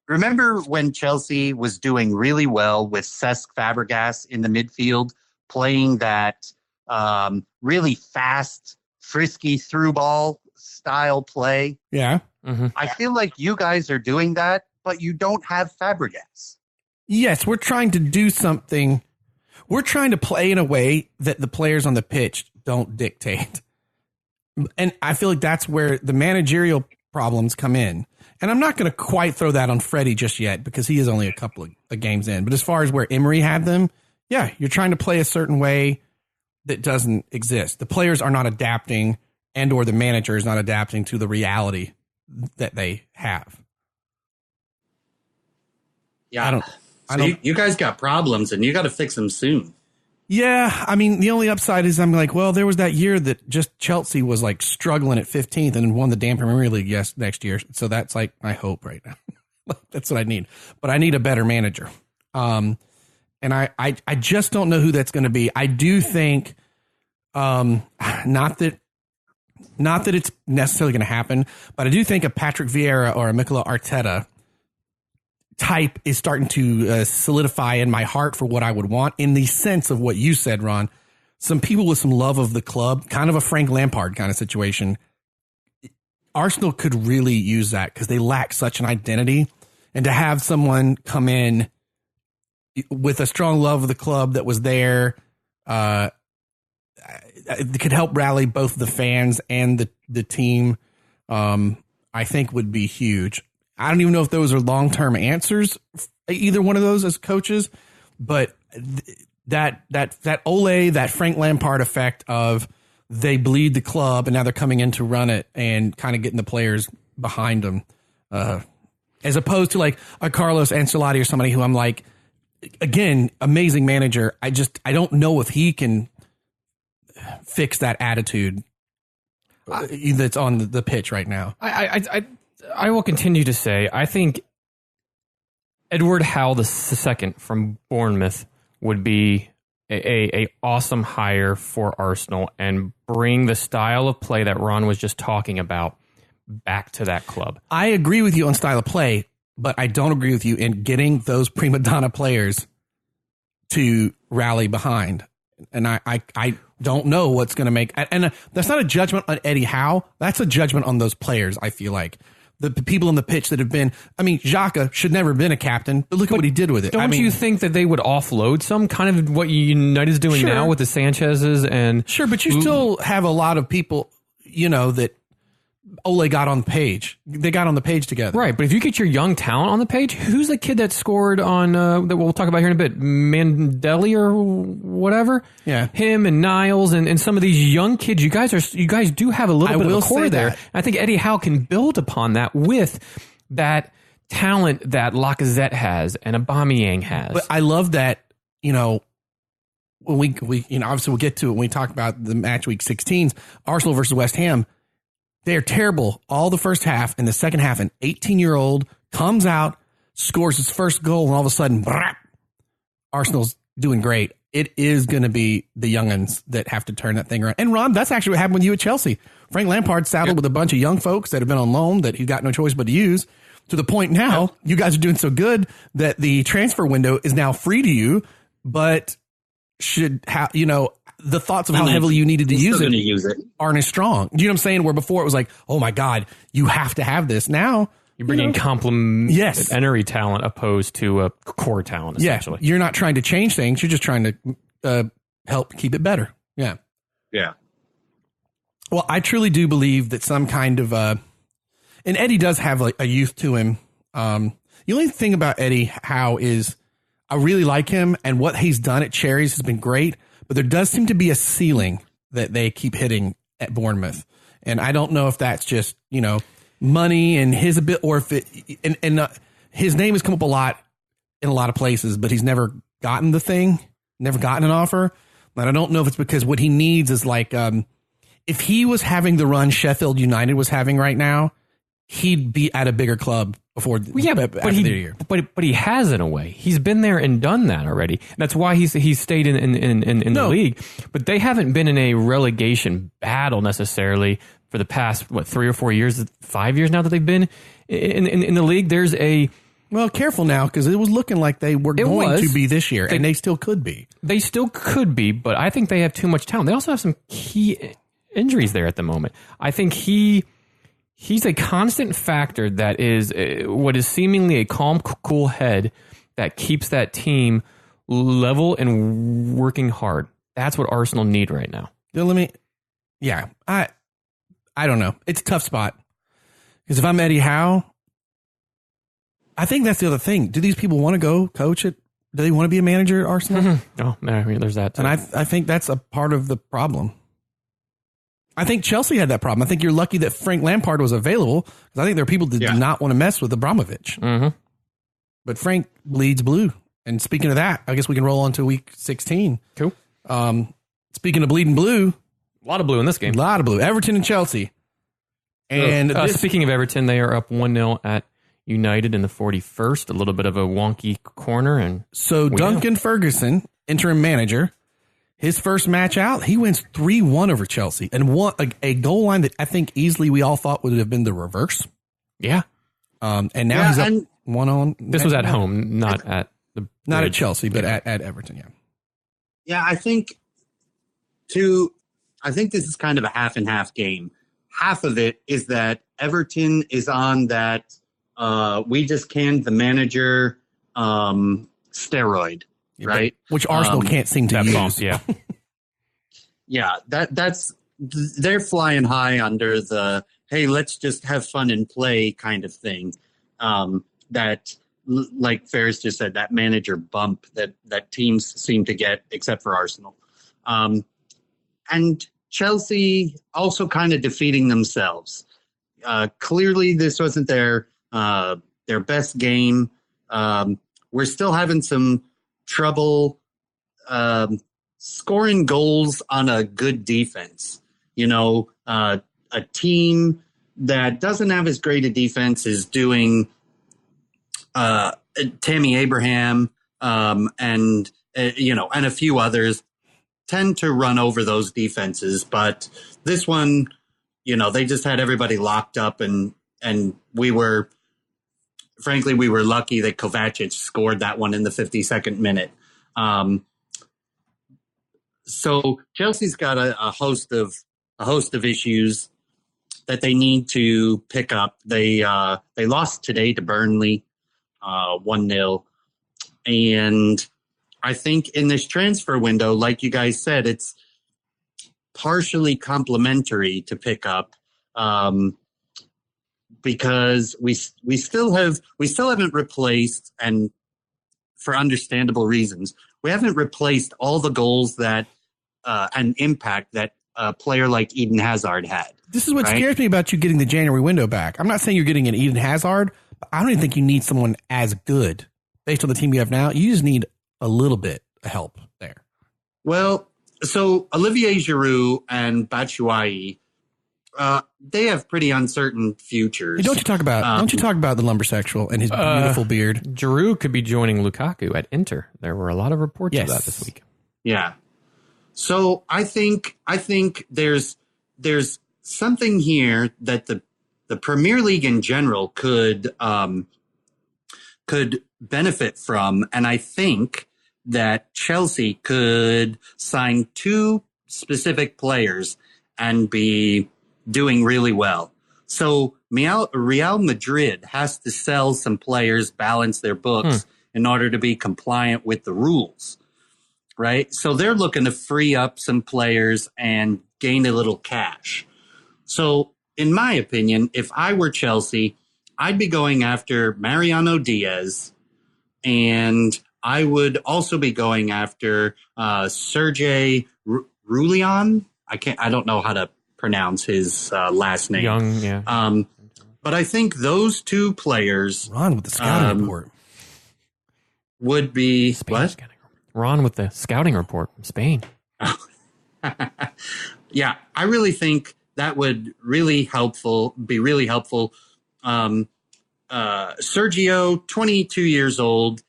remember when Chelsea was doing really well with Cesc Fabregas in the midfield, playing that really fast, frisky through ball style play? Yeah. Mm-hmm. I feel like you guys are doing that, but you don't have Fabregas. Yes, we're trying to do something. We're trying to play in a way that the players on the pitch don't dictate. And I feel like that's where the managerial problems come in. And I'm not going to quite throw that on Freddie just yet because he is only a couple of games in. But as far as where Emery had them, yeah, you're trying to play a certain way that doesn't exist. The players are not adapting, and or the manager is not adapting to the reality that they have. Yeah, you guys got problems, and you got to fix them soon. Yeah, I mean, the only upside is I'm like, well, there was that year that just Chelsea was like struggling at 15th and won the damn Premier League next year. So that's like my hope right now. That's what I need. But I need a better manager. And I just don't know who that's going to be. I do think, not that it's necessarily going to happen, but I do think a Patrick Vieira or a Mikel Arteta type is starting to solidify in my heart for what I would want, in the sense of what you said, Ron. Some people with some love of the club, kind of a Frank Lampard kind of situation. Arsenal could really use that because they lack such an identity. And to have someone come in with a strong love of the club that was there, it could help rally both the fans and the team, I think would be huge. I don't even know if those are long-term answers, either one of those as coaches, but that Ole, that Frank Lampard effect of they bleed the club and now they're coming in to run it and kind of getting the players behind them, as opposed to like a Carlos Ancelotti or somebody who I'm like, again, amazing manager. I don't know if he can fix that attitude that's on the pitch right now. I will continue to say, I think Edward Howe II from Bournemouth would be a awesome hire for Arsenal and bring the style of play that Ron was just talking about back to that club. I agree with you on style of play, but I don't agree with you in getting those prima donna players to rally behind. And I don't know what's going to make, and that's not a judgment on Eddie Howe. That's a judgment on those players. I feel like the people on the pitch that have been, I mean, Xhaka should never have been a captain, but look at what he did with it. Don't you think that they would offload some kind of what United's doing now with the Sanchez's and sure, but you still have a lot of people, that Ole got on the page. They got on the page together. Right, but if you get your young talent on the page, who's the kid that scored on, that we'll talk about here in a bit, Mandelli or whatever? Yeah. Him and Niles and some of these young kids, you guys do have a little bit of a core there. I think Eddie Howe can build upon that with that talent that Lacazette has and Aubameyang has. But I love that, when we obviously we'll get to it when we talk about the match week 16s, Arsenal versus West Ham. They're terrible all the first half. In the second half, an 18-year-old comes out, scores his first goal, and all of a sudden, Arsenal's doing great. It is going to be the young'uns that have to turn that thing around. And Ron, that's actually what happened with you at Chelsea. Frank Lampard saddled with a bunch of young folks that have been on loan that he got no choice but to use, to the point now you guys are doing so good that the transfer window is now free to you, but should have, the thoughts of how heavily you needed to use it aren't as strong. Do you know what I'm saying? Where before it was like, oh my God, you have to have this. Now you're bringing complementary talent opposed to a core talent, essentially. Yeah, you're not trying to change things. You're just trying to help keep it better. Yeah. Yeah. Well, I truly do believe that some kind of, and Eddie does have a youth to him. The only thing about Eddie Howe is I really like him, and what he's done at Cherries has been great. But there does seem to be a ceiling that they keep hitting at Bournemouth. And I don't know if that's just, money and his a bit, or if it, and his name has come up a lot in a lot of places, but he's never gotten the thing, never gotten an offer. And I don't know if it's because what he needs is like, if he was having the run Sheffield United was having right now, he'd be at a bigger club before after the year. But he has in a way. He's been there and done that already. That's why he's stayed in the league. But they haven't been in a relegation battle necessarily for the past 3 or 4 years, 5 years now that they've been in the league. There's a careful now, because it was looking like they were going to be this year, and they still could be. They still could be, but I think they have too much talent. They also have some key injuries there at the moment. I think he's a constant factor that is what is seemingly a calm, cool head that keeps that team level and working hard. That's what Arsenal need right now. I don't know. It's a tough spot. Because if I'm Eddie Howe, I think that's the other thing. Do these people want to go coach it? Do they want to be a manager at Arsenal? Mm-hmm. Oh, I mean, there's that too. And I think that's a part of the problem. I think Chelsea had that problem. I think you're lucky that Frank Lampard was available, because I think there are people that did not want to mess with Abramovich. Mm-hmm. But Frank bleeds blue. And speaking of that, I guess we can roll on to week 16. Cool. Speaking of bleeding blue. A lot of blue in this game. A lot of blue. Everton and Chelsea. And speaking of Everton, they are up 1-0 at United in the 41st. A little bit of a wonky corner. And so Duncan Ferguson, interim manager, his first match out, he wins 3-1 over Chelsea and won a goal line that I think easily we all thought would have been the reverse. Yeah. And now he's up This was at home, not at the not bridge. at Chelsea, but at Everton. Yeah. Yeah, I think this is kind of a half and half game. Half of it is that Everton is on that we just canned the manager steroid, right? Which Arsenal can't seem to use. Bump, yeah. Yeah, that's they're flying high under the hey, let's just have fun and play kind of thing. That, like Ferris just said, that manager bump that teams seem to get, except for Arsenal. And Chelsea also kind of defeating themselves. Clearly, this wasn't their best game. We're still having some trouble scoring goals on a good defense. A team that doesn't have as great a defense is doing Tammy Abraham and a few others tend to run over those defenses. But this one, they just had everybody locked up and we were lucky that Kovacic scored that one in the 52nd minute. So Chelsea's got a host of issues that they need to pick up. They lost today to Burnley 1-0. And I think in this transfer window, like you guys said, it's partially complimentary to pick up because we still haven't replaced, and for understandable reasons, we haven't replaced all the goals that and impact that a player like Eden Hazard had. This is what scares me about you getting the January window back. I'm not saying you're getting an Eden Hazard, but I don't even think you need someone as good based on the team you have now. You just need a little bit of help there. Well, so Olivier Giroud and Batshuayi, they have pretty uncertain futures. Hey, don't you talk about the lumbersexual and his beautiful beard? Giroud could be joining Lukaku at Inter. There were a lot of reports of that this week. Yeah. So I think there's something here that the Premier League in general could benefit from, and I think that Chelsea could sign two specific players and be doing really well. So Real Madrid has to sell some players, balance their books in order to be compliant with the rules, right? So they're looking to free up some players and gain a little cash. So in my opinion, if I were Chelsea, I'd be going after Mariano Diaz, and I would also be going after Sergej Roulian. I don't know how to pronounce his last name. Young, yeah. But I think those two players. Ron with the scouting report would be Spain what? scouting. Ron with the scouting report from Spain. Yeah, I really think that would be really helpful. Sergio, 22 years old,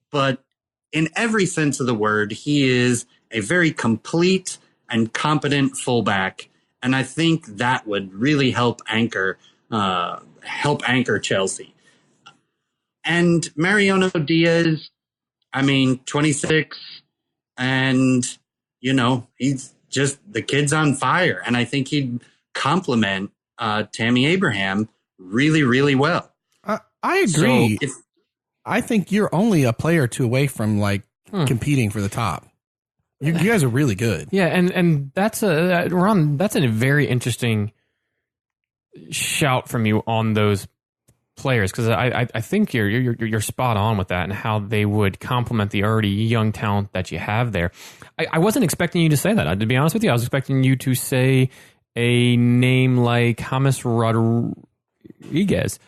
but in every sense of the word, he is a very complete and competent fullback. And I think that would really help anchor Chelsea. And Mariano Diaz, 26, and, he's just, the kid's on fire. And I think he'd complement Tammy Abraham really, really well. I agree. So I think you're only a player or two away from competing for the top. You guys are really good. Yeah, and that's Ron. That's a very interesting shout from you on those players, because I think you're spot on with that and how they would complement the already young talent that you have there. I wasn't expecting you to say that. To be honest with you, I was expecting you to say a name like James Rodriguez,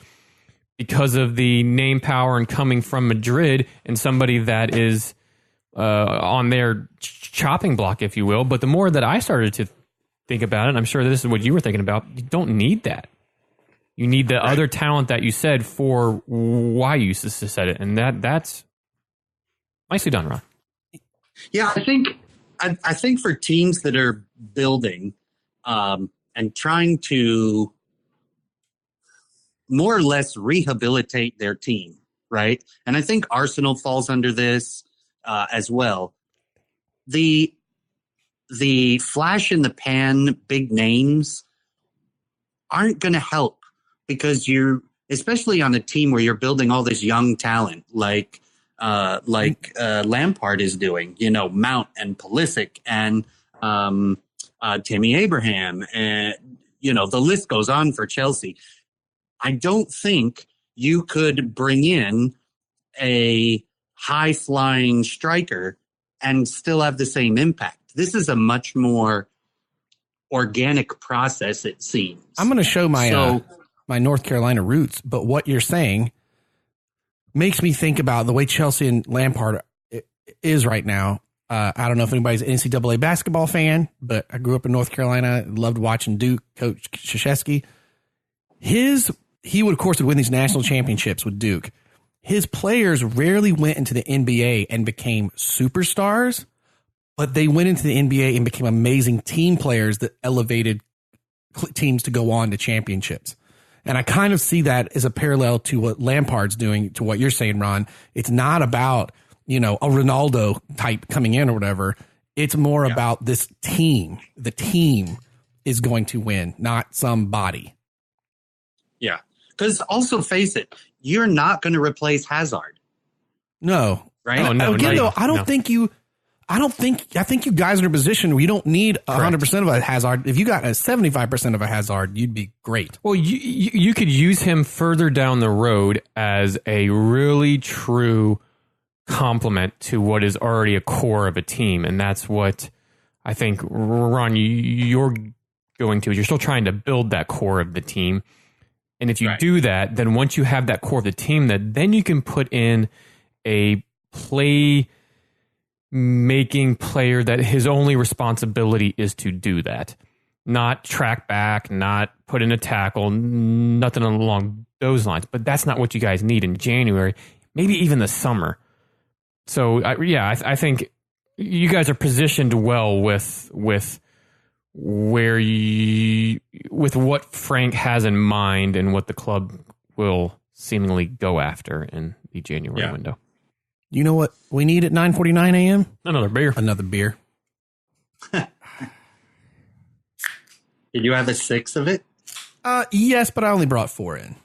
because of the name power and coming from Madrid and somebody that is on their chopping block, if you will. But the more that I started to think about it, and I'm sure this is what you were thinking about, you don't need that. You need the other talent that you said for why you said it. And that's nicely done, Ron. Yeah, I think for teams that are building and trying to more or less rehabilitate their team, right? And I think Arsenal falls under this as well. The flash in the pan, big names aren't going to help because especially on a team where you're building all this young talent, like Lampard is doing, Mount and Pulisic and Tammy Abraham, and the list goes on for Chelsea. I don't think you could bring in a high-flying striker and still have the same impact. This is a much more organic process, it seems. I'm going to show my North Carolina roots, but what you're saying makes me think about the way Chelsea and Lampard is right now. I don't know if anybody's an NCAA basketball fan, but I grew up in North Carolina, loved watching Duke, Coach Krzyzewski. He would, of course, win these national championships with Duke. His players rarely went into the NBA and became superstars, but they went into the NBA and became amazing team players that elevated teams to go on to championships. And I kind of see that as a parallel to what Lampard's doing, to what you're saying, Ron. It's not about, a Ronaldo type coming in or whatever. It's more about this team. The team is going to win, not somebody. Yeah. Because also face it, you're not going to replace Hazard. No. Right? Oh, no. Again, though, I think you guys are in a position where you don't need 100% of a Hazard. If you got a 75% of a Hazard, you'd be great. Well, you could use him further down the road as a really true complement to what is already a core of a team. And that's what I think, Ron, you're going to. You're still trying to build that core of the team. And if you do that, then once you have that core of the team, then you can put in a making player that his only responsibility is to do that. Not track back, not put in a tackle, nothing along those lines. But that's not what you guys need in January, maybe even the summer. So, I think you guys are positioned well with where with what Frank has in mind and what the club will seemingly go after in the January window. You know what we need at 9:49 a.m.? Another beer. Another beer. Did you have a 6 of it? Yes, but I only brought 4 in.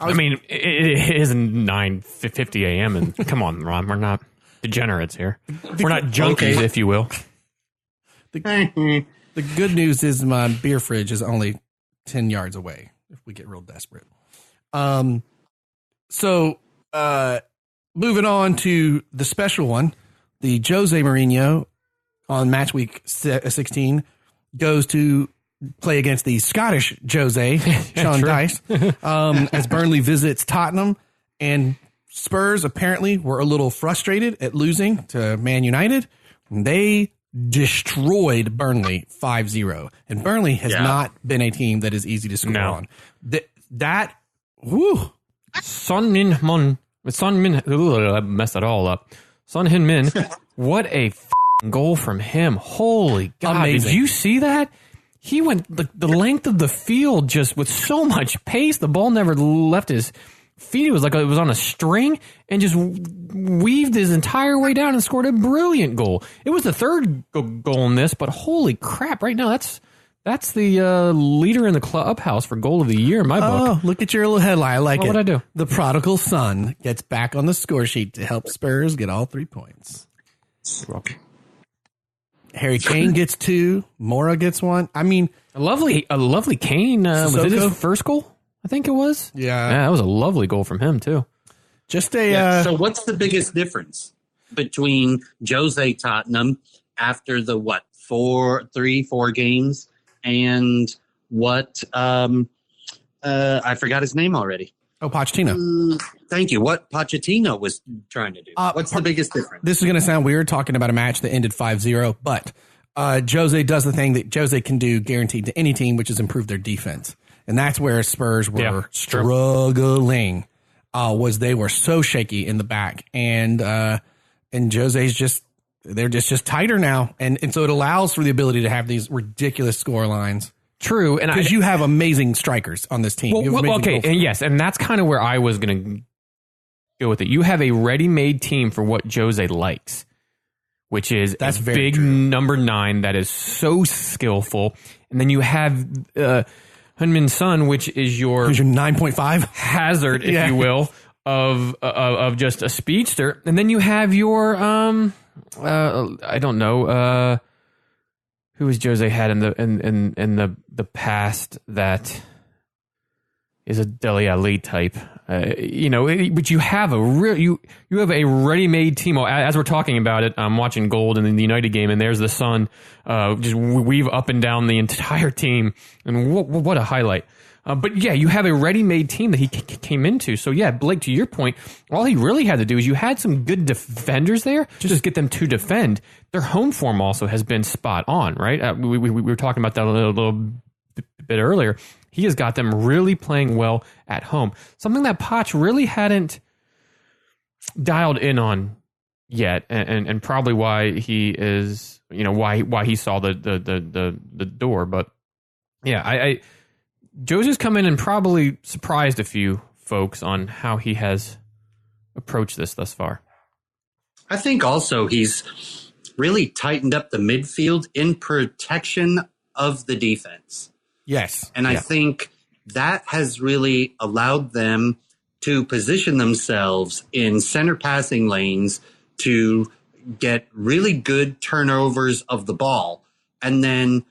I mean, it is 9:50 a.m. and come on, Ron, we're not degenerates here. We're not junkies, if you will. The good news is my beer fridge is only 10 yards away if we get real desperate. So moving on to the special one, the Jose Mourinho on match week 16 goes to play against the Scottish Jose, Sean Dice, as Burnley visits Tottenham. And Spurs apparently were a little frustrated at losing to Man United. They destroyed Burnley 5-0. And Burnley has not been a team that is easy to score on. Son Min-min, I messed it all up. Son Heung-min, what a goal from him. Holy God. Amazing. Did you see that? He went the length of the field just with so much pace. The ball never left his feet. It was like it was on a string and just weaved his entire way down and scored a brilliant goal. It was the third goal in this, but holy crap. Right now, that's the leader in the clubhouse for goal of the year in my book. Oh, look at your little headline. I like it. What'd I do? The prodigal son gets back on the score sheet to help Spurs get all 3 points. You're welcome. Harry Kane gets 2. Mora gets 1. I mean, a lovely Kane. Was it his first goal? I think it was. Yeah, that was a lovely goal from him too. Just a. So what's the biggest difference between Jose Tottenham after the 4 games and what I forgot his name already. Oh, Pochettino. Thank you. What Pochettino was trying to do. What's the biggest difference? This is going to sound weird talking about a match that ended 5-0, but Jose does the thing that Jose can do guaranteed to any team, which is improve their defense. And that's where Spurs were struggling, was they were so shaky in the back. And Jose's they're just tighter now. And so it allows for the ability to have these ridiculous score lines. True, and because you have amazing strikers on this team. And yes, and that's kind of where I was going to go with it. You have a ready-made team for what Jose likes, which is That's a very big true. number 9 that is so skillful. And then you have Hunmin Son, which is your Who's your 9.5? hazard, if you will, of just a speedster. And then you have your I don't know who was Jose had in the past that is a Dele Alli type. But you have a you have a ready-made team. As we're talking about it, I'm watching Gold in the United game, and there's the Sun just weave up and down the entire team, and what a highlight! But yeah, you have a ready-made team that he came into. So yeah, Blake, to your point, all he really had to do is you had some good defenders there, just get them to defend. Their home form also has been spot on, right? We were talking about that a little bit earlier. He has got them really playing well at home. Something that Poch really hadn't dialed in on yet, and probably why he is, why he saw the door. But yeah, Jose's come in and probably surprised a few folks on how he has approached this thus far. I think also he's really tightened up the midfield in protection of the defense. Yes. And I think that has really allowed them to position themselves in center passing lanes to get really good turnovers of the ball. And then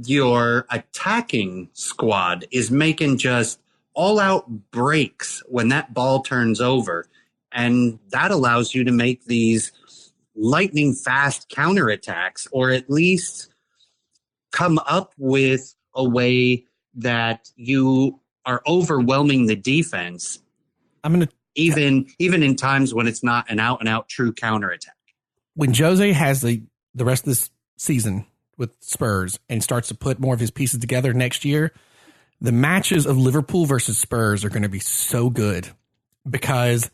your attacking squad is making just all-out breaks when that ball turns over. And that allows you to make these lightning-fast counterattacks, or at least come up with a way that you are overwhelming the defense. Even in times when it's not an out-and-out true counterattack. When Jose has the rest of this season with Spurs and starts to put more of his pieces together next year, the matches of Liverpool versus Spurs are going to be so good because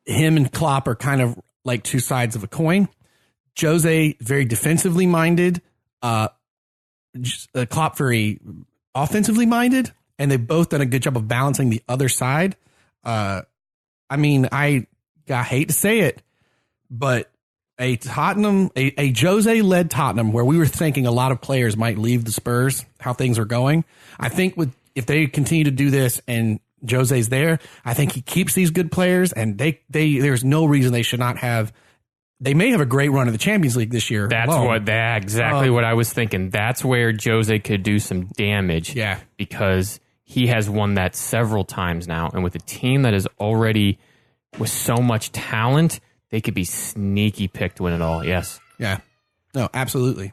him and Klopp are kind of like two sides of a coin. Jose, very defensively minded, Klopp very offensively minded, and they've both done a good job of balancing the other side. I hate to say it, but a Jose-led Tottenham, where we were thinking a lot of players might leave the Spurs, how things are going. I think if they continue to do this and Jose's there, I think he keeps these good players, and there's no reason they should not have. They may have a great run in the Champions League this year. That's exactly what I was thinking. That's where Jose could do some damage. Yeah, because he has won that several times now, and with a team that is already with so much talent, they could be sneaky picked to win it all. Yes. Yeah. No, absolutely.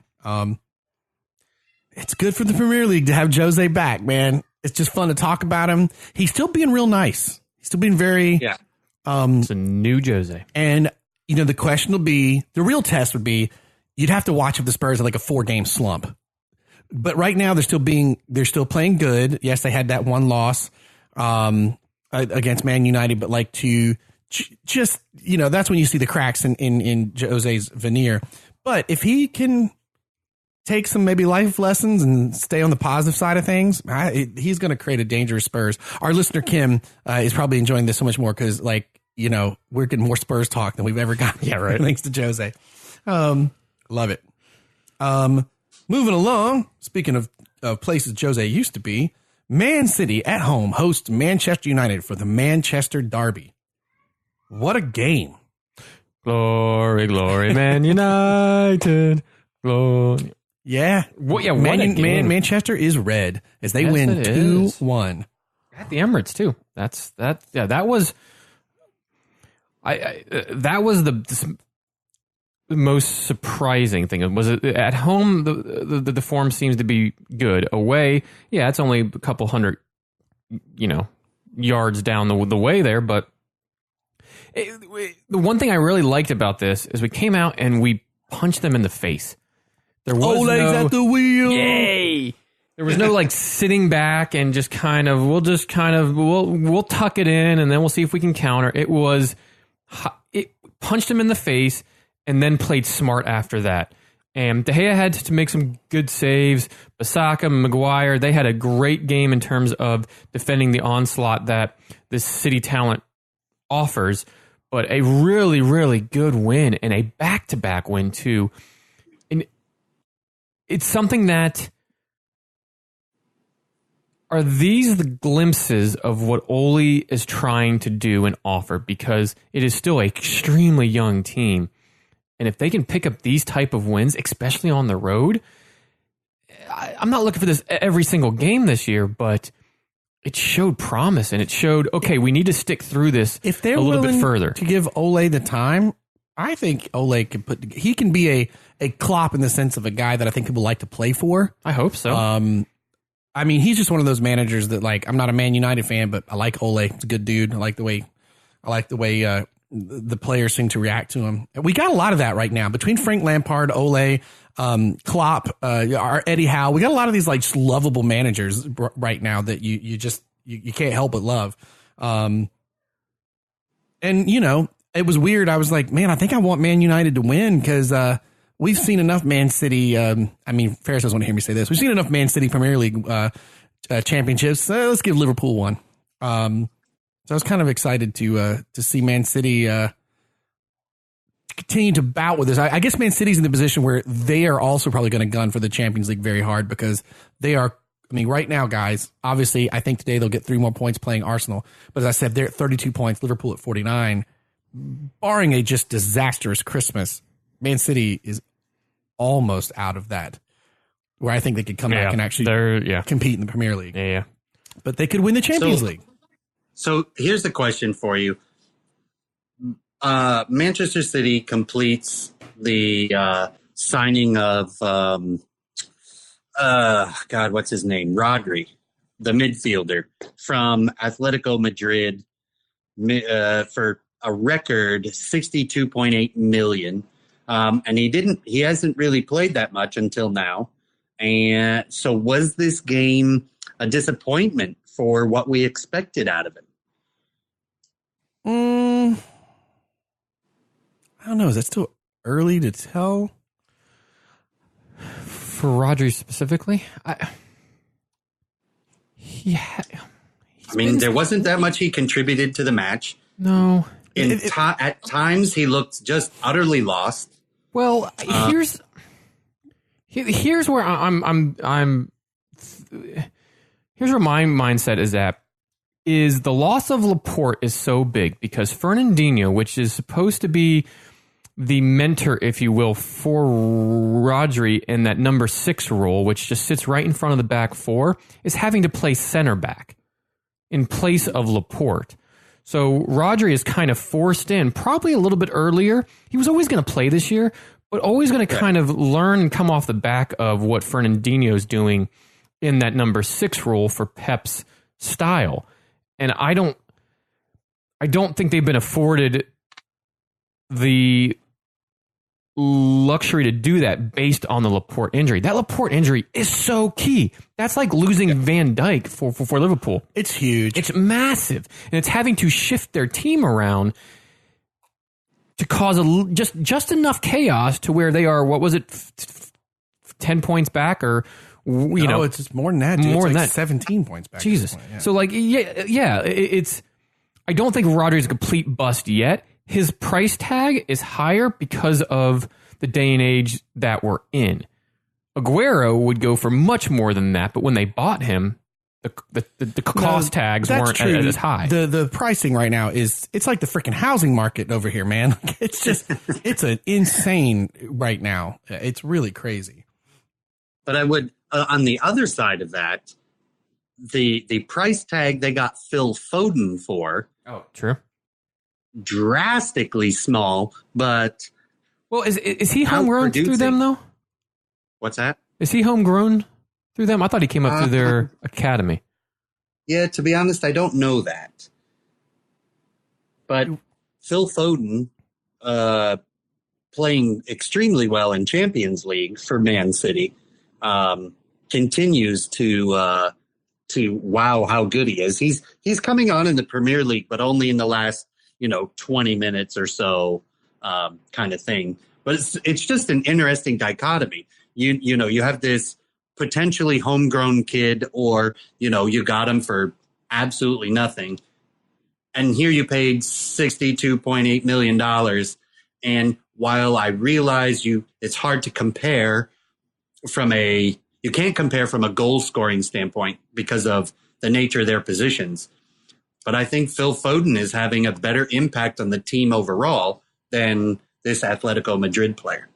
It's good for the Premier League to have Jose back, man. It's just fun to talk about him. He's still being real nice. He's still being very. Yeah. It's a new Jose. And, the question will be, the real test would be, you'd have to watch if the Spurs are like a 4-game slump. But right now they're still playing good. Yes, they had that one loss against Man United, but like to just, that's when you see the cracks in Jose's veneer. But if he can take some maybe life lessons and stay on the positive side of things, he's going to create a dangerous Spurs. Our listener, Kim, is probably enjoying this so much more because, we're getting more Spurs talk than we've ever gotten. Yeah, right. Thanks to Jose. Love it. Moving along, speaking of places Jose used to be, Man City at home hosts Manchester United for the Manchester Derby. What a game. Glory, glory, Man United. Glory. Yeah. What a game. Manchester is red as they win 2-1. At the Emirates, too. That was the most surprising thing. Was it at home? The form seems to be good. Away, yeah, it's only a couple hundred, yards down the way there. But the one thing I really liked about this is we came out and we punched them in the face. There was legs at the wheel. Yay! There was no sitting back and we'll tuck it in and then we'll see if we can counter. It punched him in the face and then played smart after that. And De Gea had to make some good saves. Basaka, Maguire, they had a great game in terms of defending the onslaught that this City talent offers, but a really, really good win and a back-to-back win too. And it's something that, are these the glimpses of what Ole is trying to do and offer? Because it is still an extremely young team. And if they can pick up these type of wins, especially on the road, I'm not looking for this every single game this year, but it showed promise, and it showed, okay, we need to stick through this if they're a little willing bit further. To give Ole the time, I think Ole he can be a Klopp in the sense of a guy that I think people like to play for. I hope so. I mean, he's just one of those managers that, like, I'm not a Man United fan, but I like Ole. He's a good dude. I like the way the players seem to react to him. We got a lot of that right now between Frank Lampard, Ole, Klopp, our Eddie Howe. We got a lot of these like just lovable managers right now that you can't help but love. And you know, it was weird. I was like, man, I think I want Man United to win because we've seen enough Man City. I mean, Ferris doesn't want to hear me say this. We've seen enough Man City Premier League championships. Let's give Liverpool one. So I was kind of excited to see Man City continue to bout with this. I guess Man City's in the position where they are also probably going to gun for the Champions League very hard because they are. I mean, right now, guys, obviously, I think today they'll get 3 more points playing Arsenal. But as I said, they're at 32 points, Liverpool at 49. Barring a just disastrous Christmas, Man City is almost out of that, where I think they could come back and actually compete in the Premier League. Yeah. But they could win the Champions League. So here's the question for you. Manchester City completes the signing of, what's his name? Rodri, the midfielder from Atletico Madrid for a record $62.8 million. And he hasn't really played that much until now. And so was this game a disappointment for what we expected out of it? I don't know. Is that still early to tell? For Rodri specifically? I mean, there wasn't that much he contributed to the match. No. At times, he looked just utterly lost. Well, here's where here's where my mindset is at. Is the loss of Laporte is so big because Fernandinho, which is supposed to be the mentor, if you will, for Rodri in that number 6 role, which just sits right in front of the back 4, is having to play center back in place of Laporte. So Rodri is kind of forced in, probably a little bit earlier. He was always going to play this year, but always going to kind of learn and come off the back of what Fernandinho is doing in that number 6 role for Pep's style. And I don't think they've been afforded the luxury to do that based on the Laporte injury. That Laporte injury is so key. That's like losing Van Dijk for Liverpool. It's huge. It's massive. And it's having to shift their team around to cause just enough chaos to where they are, what was it, 10 points back or... No, it's more than that. Dude. More than that. 17 points back. Jesus. So, like, it's. I don't think Rodri's a complete bust yet. His price tag is higher because of the day and age that we're in. Aguero would go for much more than that, but when they bought him, the cost tags weren't as high. The pricing right now it's like the freaking housing market over here, man. It's just it's an insane right now. It's really crazy. But I would. On the other side of that, the price tag they got Phil Foden for, true, drastically small. But is he homegrown through them though? What's that? Is he homegrown through them? I thought he came up through their academy. Yeah, to be honest, I don't know that. But Phil Foden, playing extremely well in Champions League for Man City. Continues to wow how good he is. He's coming on in the Premier League, but only in the last 20 minutes or so, kind of thing. But it's just an interesting dichotomy. You have this potentially homegrown kid, or you got him for absolutely nothing, And here you paid $62.8 million. And while I realize it's hard to compare you can't compare from a goal scoring standpoint because of the nature of their positions. But I think Phil Foden is having a better impact on the team overall than this Atletico Madrid player.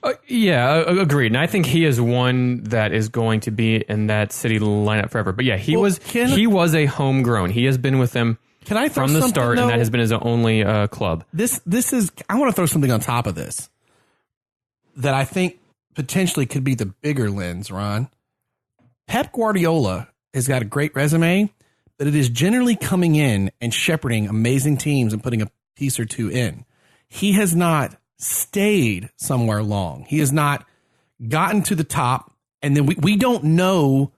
Agreed. And I think he is one that is going to be in that City lineup forever. But yeah, he was a homegrown. He has been with them from the start, and that has been his only club. This is. I want to throw something on top of this that I think potentially could be the bigger lens, Ron. Pep Guardiola has got a great resume, but it is generally coming in and shepherding amazing teams and putting a piece or two in. He has not stayed somewhere long. He has not gotten to the top, and then we don't know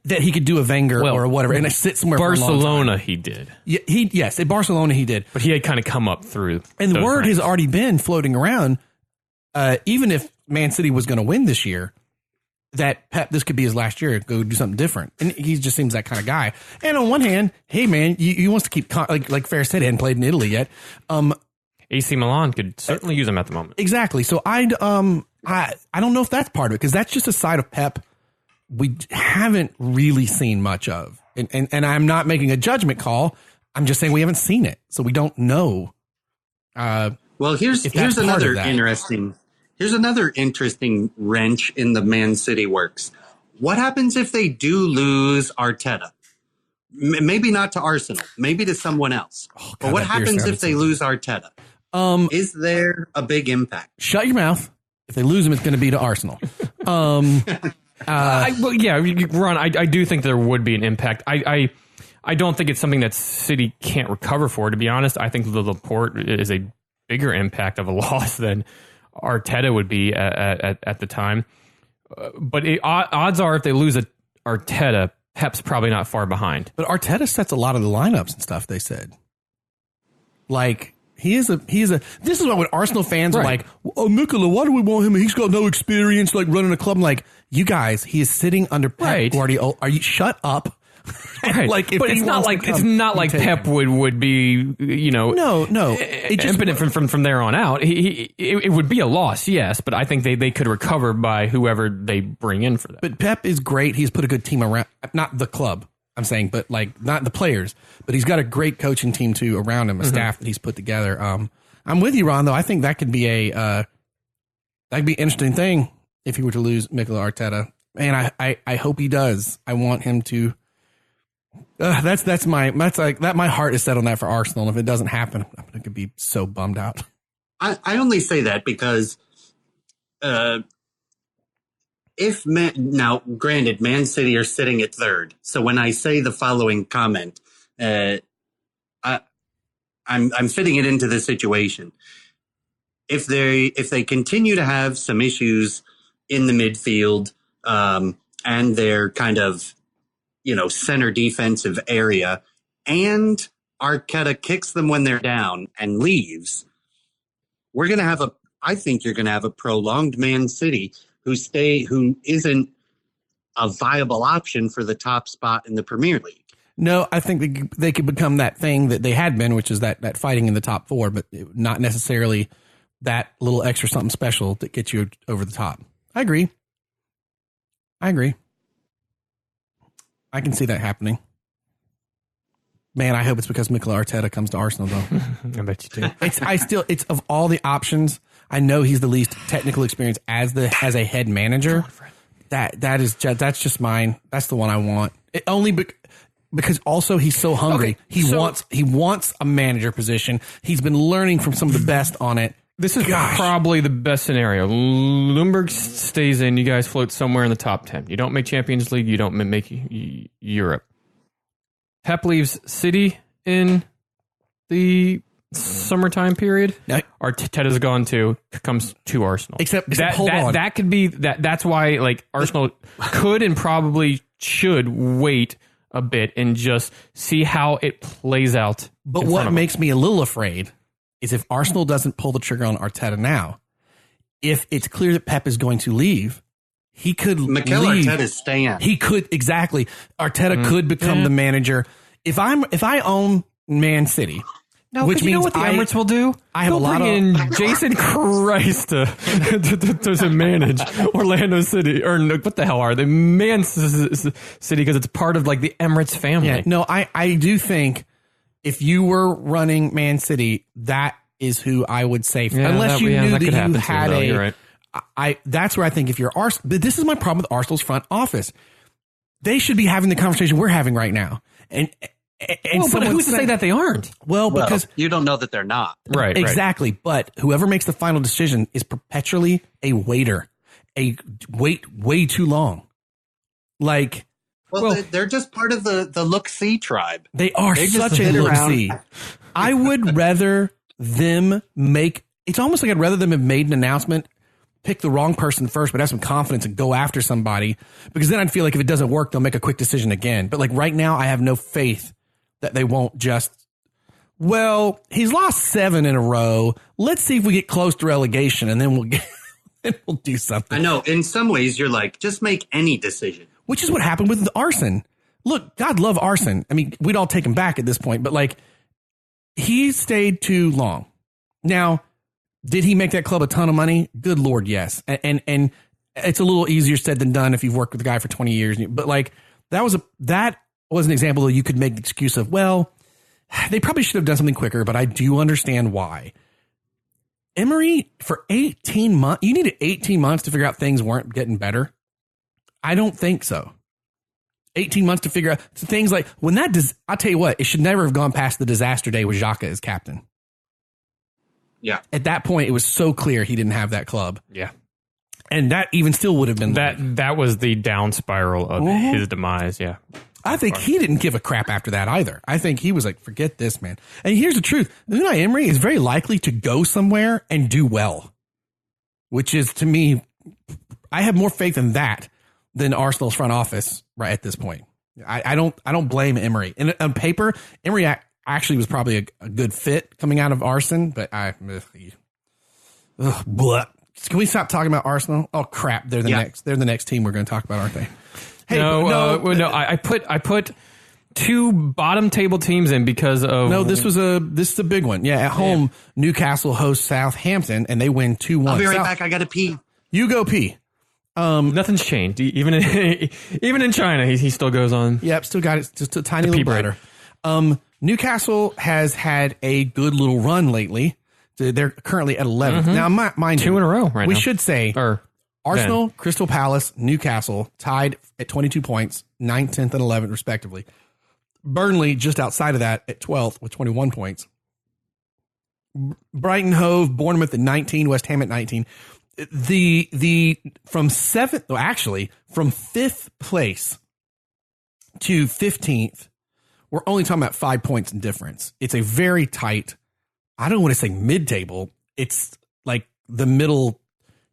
that he could do a Wenger or whatever, and sit somewhere. Barcelona, he did. Yeah, at Barcelona he did, but he had kind of come up through. And the word has already been floating around, even if Man City was going to win this year, that Pep, this could be his last year, go do something different. And he just seems that kind of guy. And on one hand, hey man, you wants to keep like Ferris said, he hadn't played in Italy yet. AC Milan could certainly use him at the moment. Exactly. So I don't know if that's part of it, because that's just a side of Pep we haven't really seen much of. And I'm not making a judgment call. I'm just saying we haven't seen it, so we don't know. Well, here's another interesting wrench in the Man City works. What happens if they do lose Arteta? Maybe not to Arsenal, maybe to someone else. Oh, God, but what happens if they lose Arteta? Is there a big impact? Shut your mouth. If they lose him, it's going to be to Arsenal. Ron, I do think there would be an impact. I don't think it's something that City can't recover for. To be honest, I think the Laporte is a bigger impact of a loss than Arteta would be at the time. But odds are, if they lose Arteta, Pep's probably not far behind. But Arteta sets a lot of the lineups and stuff, they said. Like, this is what when Arsenal fans are like, oh, Mikola, why do we want him? He's got no experience, like, running a club. I'm like, you guys, he is sitting under Pep Guardiola. Are you shut up? Like, but it's not like Pep would be, no, impotent from there on out. It would be a loss, yes, but I think they could recover by whoever they bring in for that. But Pep is great. He's put a good team around, not the club, I'm saying, but like not the players. But he's got a great coaching team too around him, a staff that he's put together. I'm with you, Ron. Though I think that could be an interesting thing if he were to lose Mikel Arteta, and I hope he does. I want him to. My heart is set on that for Arsenal. And if it doesn't happen, I'm going to be so bummed out. I only say that because now, granted, Man City are sitting at third. So when I say the following comment, I'm fitting it into the situation. If they continue to have some issues in the midfield, and they're kind of, center defensive area, and Arteta kicks them when they're down and leaves, I think you're going to have a prolonged Man City who isn't a viable option for the top spot in the Premier League. No, I think they could become that thing that they had been, which is that fighting in the top four, but not necessarily that little extra something special that gets you over the top. I agree. I can see that happening. Man, I hope it's because Mikel Arteta comes to Arsenal, though. I bet you do. It's of all the options, I know he's the least technical experience as a head manager. That's just mine. That's the one I want. Because also he's so hungry. Okay, he wants a manager position. He's been learning from some of the best on it. This is probably the best scenario. Lumberg stays in. You guys float somewhere in the top 10. You don't make Champions League. You don't make Europe. Pep leaves City in the summertime period. Now, Arteta's gone too. Comes to Arsenal. Except hold on. That could be that. That's why Arsenal could and probably should wait a bit and just see how it plays out. But what makes me a little afraid is if Arsenal doesn't pull the trigger on Arteta now, if it's clear that Pep is going to leave, he could leave. Arteta's staying. He could, exactly. Arteta could become the manager. If I own Man City. No, which you know means what the Emirates will do? I have They'll a lot bring of in Jason Christ to manage Orlando City, or no, what the hell are they? Man City, because it's part of like the Emirates family. Yeah, no, I do think if you were running Man City, that is who I would say. Unless you knew that you had you're right. That's where I think if you're Arsenal, but this is my problem with Arsenal's front office. They should be having the conversation we're having right now. And but who's to say that they aren't? Well, because you don't know that they're not. Right. Exactly. Right. But whoever makes the final decision is perpetually a waiter. Wait way too long. Like, well, they're just part of the look-see tribe. They are such a look-see. I would rather them it's almost like I'd rather them have made an announcement, pick the wrong person first, but have some confidence and go after somebody, because then I'd feel like if it doesn't work, they'll make a quick decision again. But like right now, I have no faith that they won't just, he's lost 7 in a row. Let's see if we get close to relegation, and then we'll do something. I know. In some ways, you're like, just make any decision. Which is what happened with Arsene. Look, God love Arsene. I mean, we'd all take him back at this point, but like, he stayed too long. Now, did he make that club a ton of money? Good Lord, yes. And it's a little easier said than done if you've worked with the guy for 20 years. But like, that was an example that you could make the excuse of, they probably should have done something quicker, but I do understand why. Emery, for 18 months, you needed 18 months to figure out things weren't getting better. I don't think so. 18 months to figure out things like I'll tell you what, it should never have gone past the disaster day with Xhaka as captain. Yeah. At that point, it was so clear he didn't have that club. Yeah. And that even still would have been that was the down spiral of his demise. Yeah. I think he didn't give a crap after that either. I think he was like, forget this, man. And here's the truth. Unai Emery is very likely to go somewhere and do well, which is, to me, I have more faith in that than Arsenal's front office right at this point. I don't blame Emery. And on paper, Emery actually was probably a good fit coming out of Arsene, but can we stop talking about Arsenal? Oh crap, they're the next team we're going to talk about, aren't they? Hey, no. I put 2 bottom table teams in because of this is a big one. Yeah, at home, Newcastle hosts Southampton and they win 2-1. I'll be right back. I got to pee. You go pee. Nothing's changed. Even in China, he still goes on. Yep, still got it. Just a tiny little brighter. Newcastle has had a good little run lately. They're currently at 11th. Now, mind 2 in a row right now. We should say Arsenal, then. Crystal Palace, Newcastle tied at 22 points, 9th, 10th, and 11th, respectively. Burnley just outside of that at 12th with 21 points. Brighton Hove, Bournemouth at 19, West Ham at 19. From 5th place to 15th, we're only talking about 5 points in difference. It's a very tight, I don't want to say mid-table. It's like the middle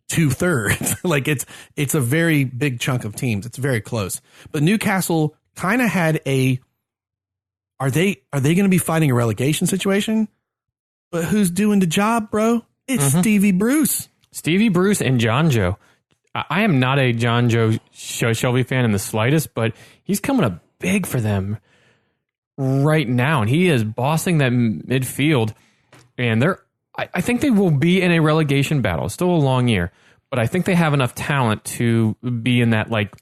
2/3. Like it's a very big chunk of teams. It's very close. But Newcastle kind of had are they going to be fighting a relegation situation? But who's doing the job, bro? It's Stevie Bruce. Stevie Bruce and John Joe. I am not a John Joe Shelby fan in the slightest, but he's coming up big for them right now, and he is bossing that midfield. And I think they will be in a relegation battle. It's still a long year, but I think they have enough talent to be in that like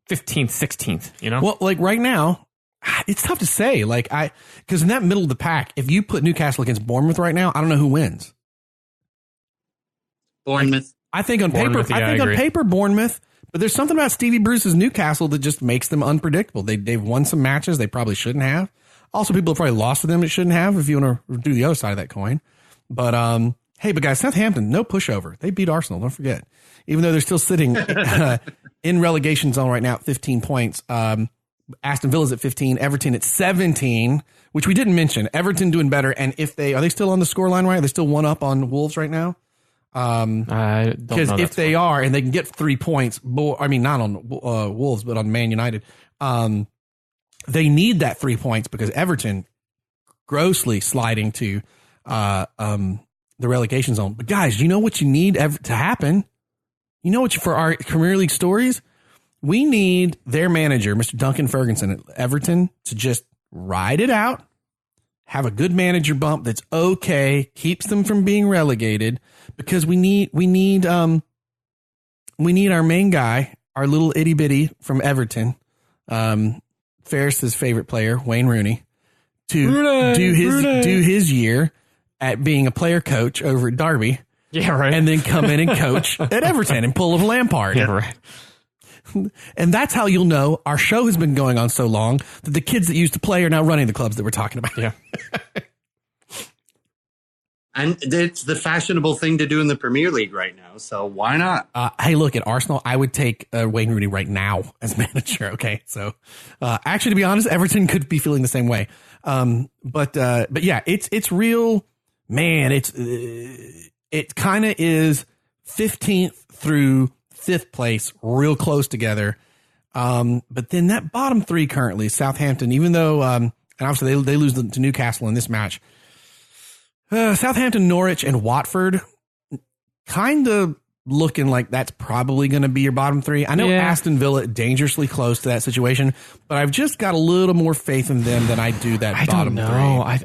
15th, 16th. You know, well, like right now, it's tough to say. Like because in that middle of the pack, if you put Newcastle against Bournemouth right now, I don't know who wins. Bournemouth. I think on paper, on paper, Bournemouth. But there's something about Stevie Bruce's Newcastle that just makes them unpredictable. They've won some matches they probably shouldn't have. Also, people have probably lost to them that shouldn't have, if you want to do the other side of that coin. But hey, but guys, Southampton, no pushover. They beat Arsenal. Don't forget, even though they're still sitting in relegation zone right now at 15 points. Aston Villa's at 15, Everton at 17, which we didn't mention. Everton doing better, and are they still on the scoreline right? Are they still 1 up on Wolves right now? Because if they are, and they can get 3 points, I mean, not on Wolves, but on Man United, they need that 3 points because Everton grossly sliding to the relegation zone. But guys, you know what you need to happen? You know what for our Premier League stories? We need their manager, Mr. Duncan Ferguson at Everton, to just ride it out have a good manager bump that's okay, keeps them from being relegated, because we need our main guy, our little itty bitty from Everton, Ferris's favorite player, Wayne Rooney, to do his year at being a player coach over at Derby. Yeah, right. And then come in and coach at Everton and pull a Lampard. Yeah, right. And that's how you'll know our show has been going on so long that the kids that used to play are now running the clubs that we're talking about. Yeah. And it's the fashionable thing to do in the Premier League right now. So why not? Hey, look, at Arsenal, I would take Wayne Rooney right now as manager. Okay. So actually, to be honest, Everton could be feeling the same way. But yeah, it's real, man. It kind of is 15th through 5th place, real close together. But then that bottom three currently, Southampton, even though, and obviously they lose to Newcastle in this match. Southampton, Norwich, and Watford kind of looking like that's probably going to be your bottom three. I know Aston Villa dangerously close to that situation, but I've just got a little more faith in them than I do that bottom three. I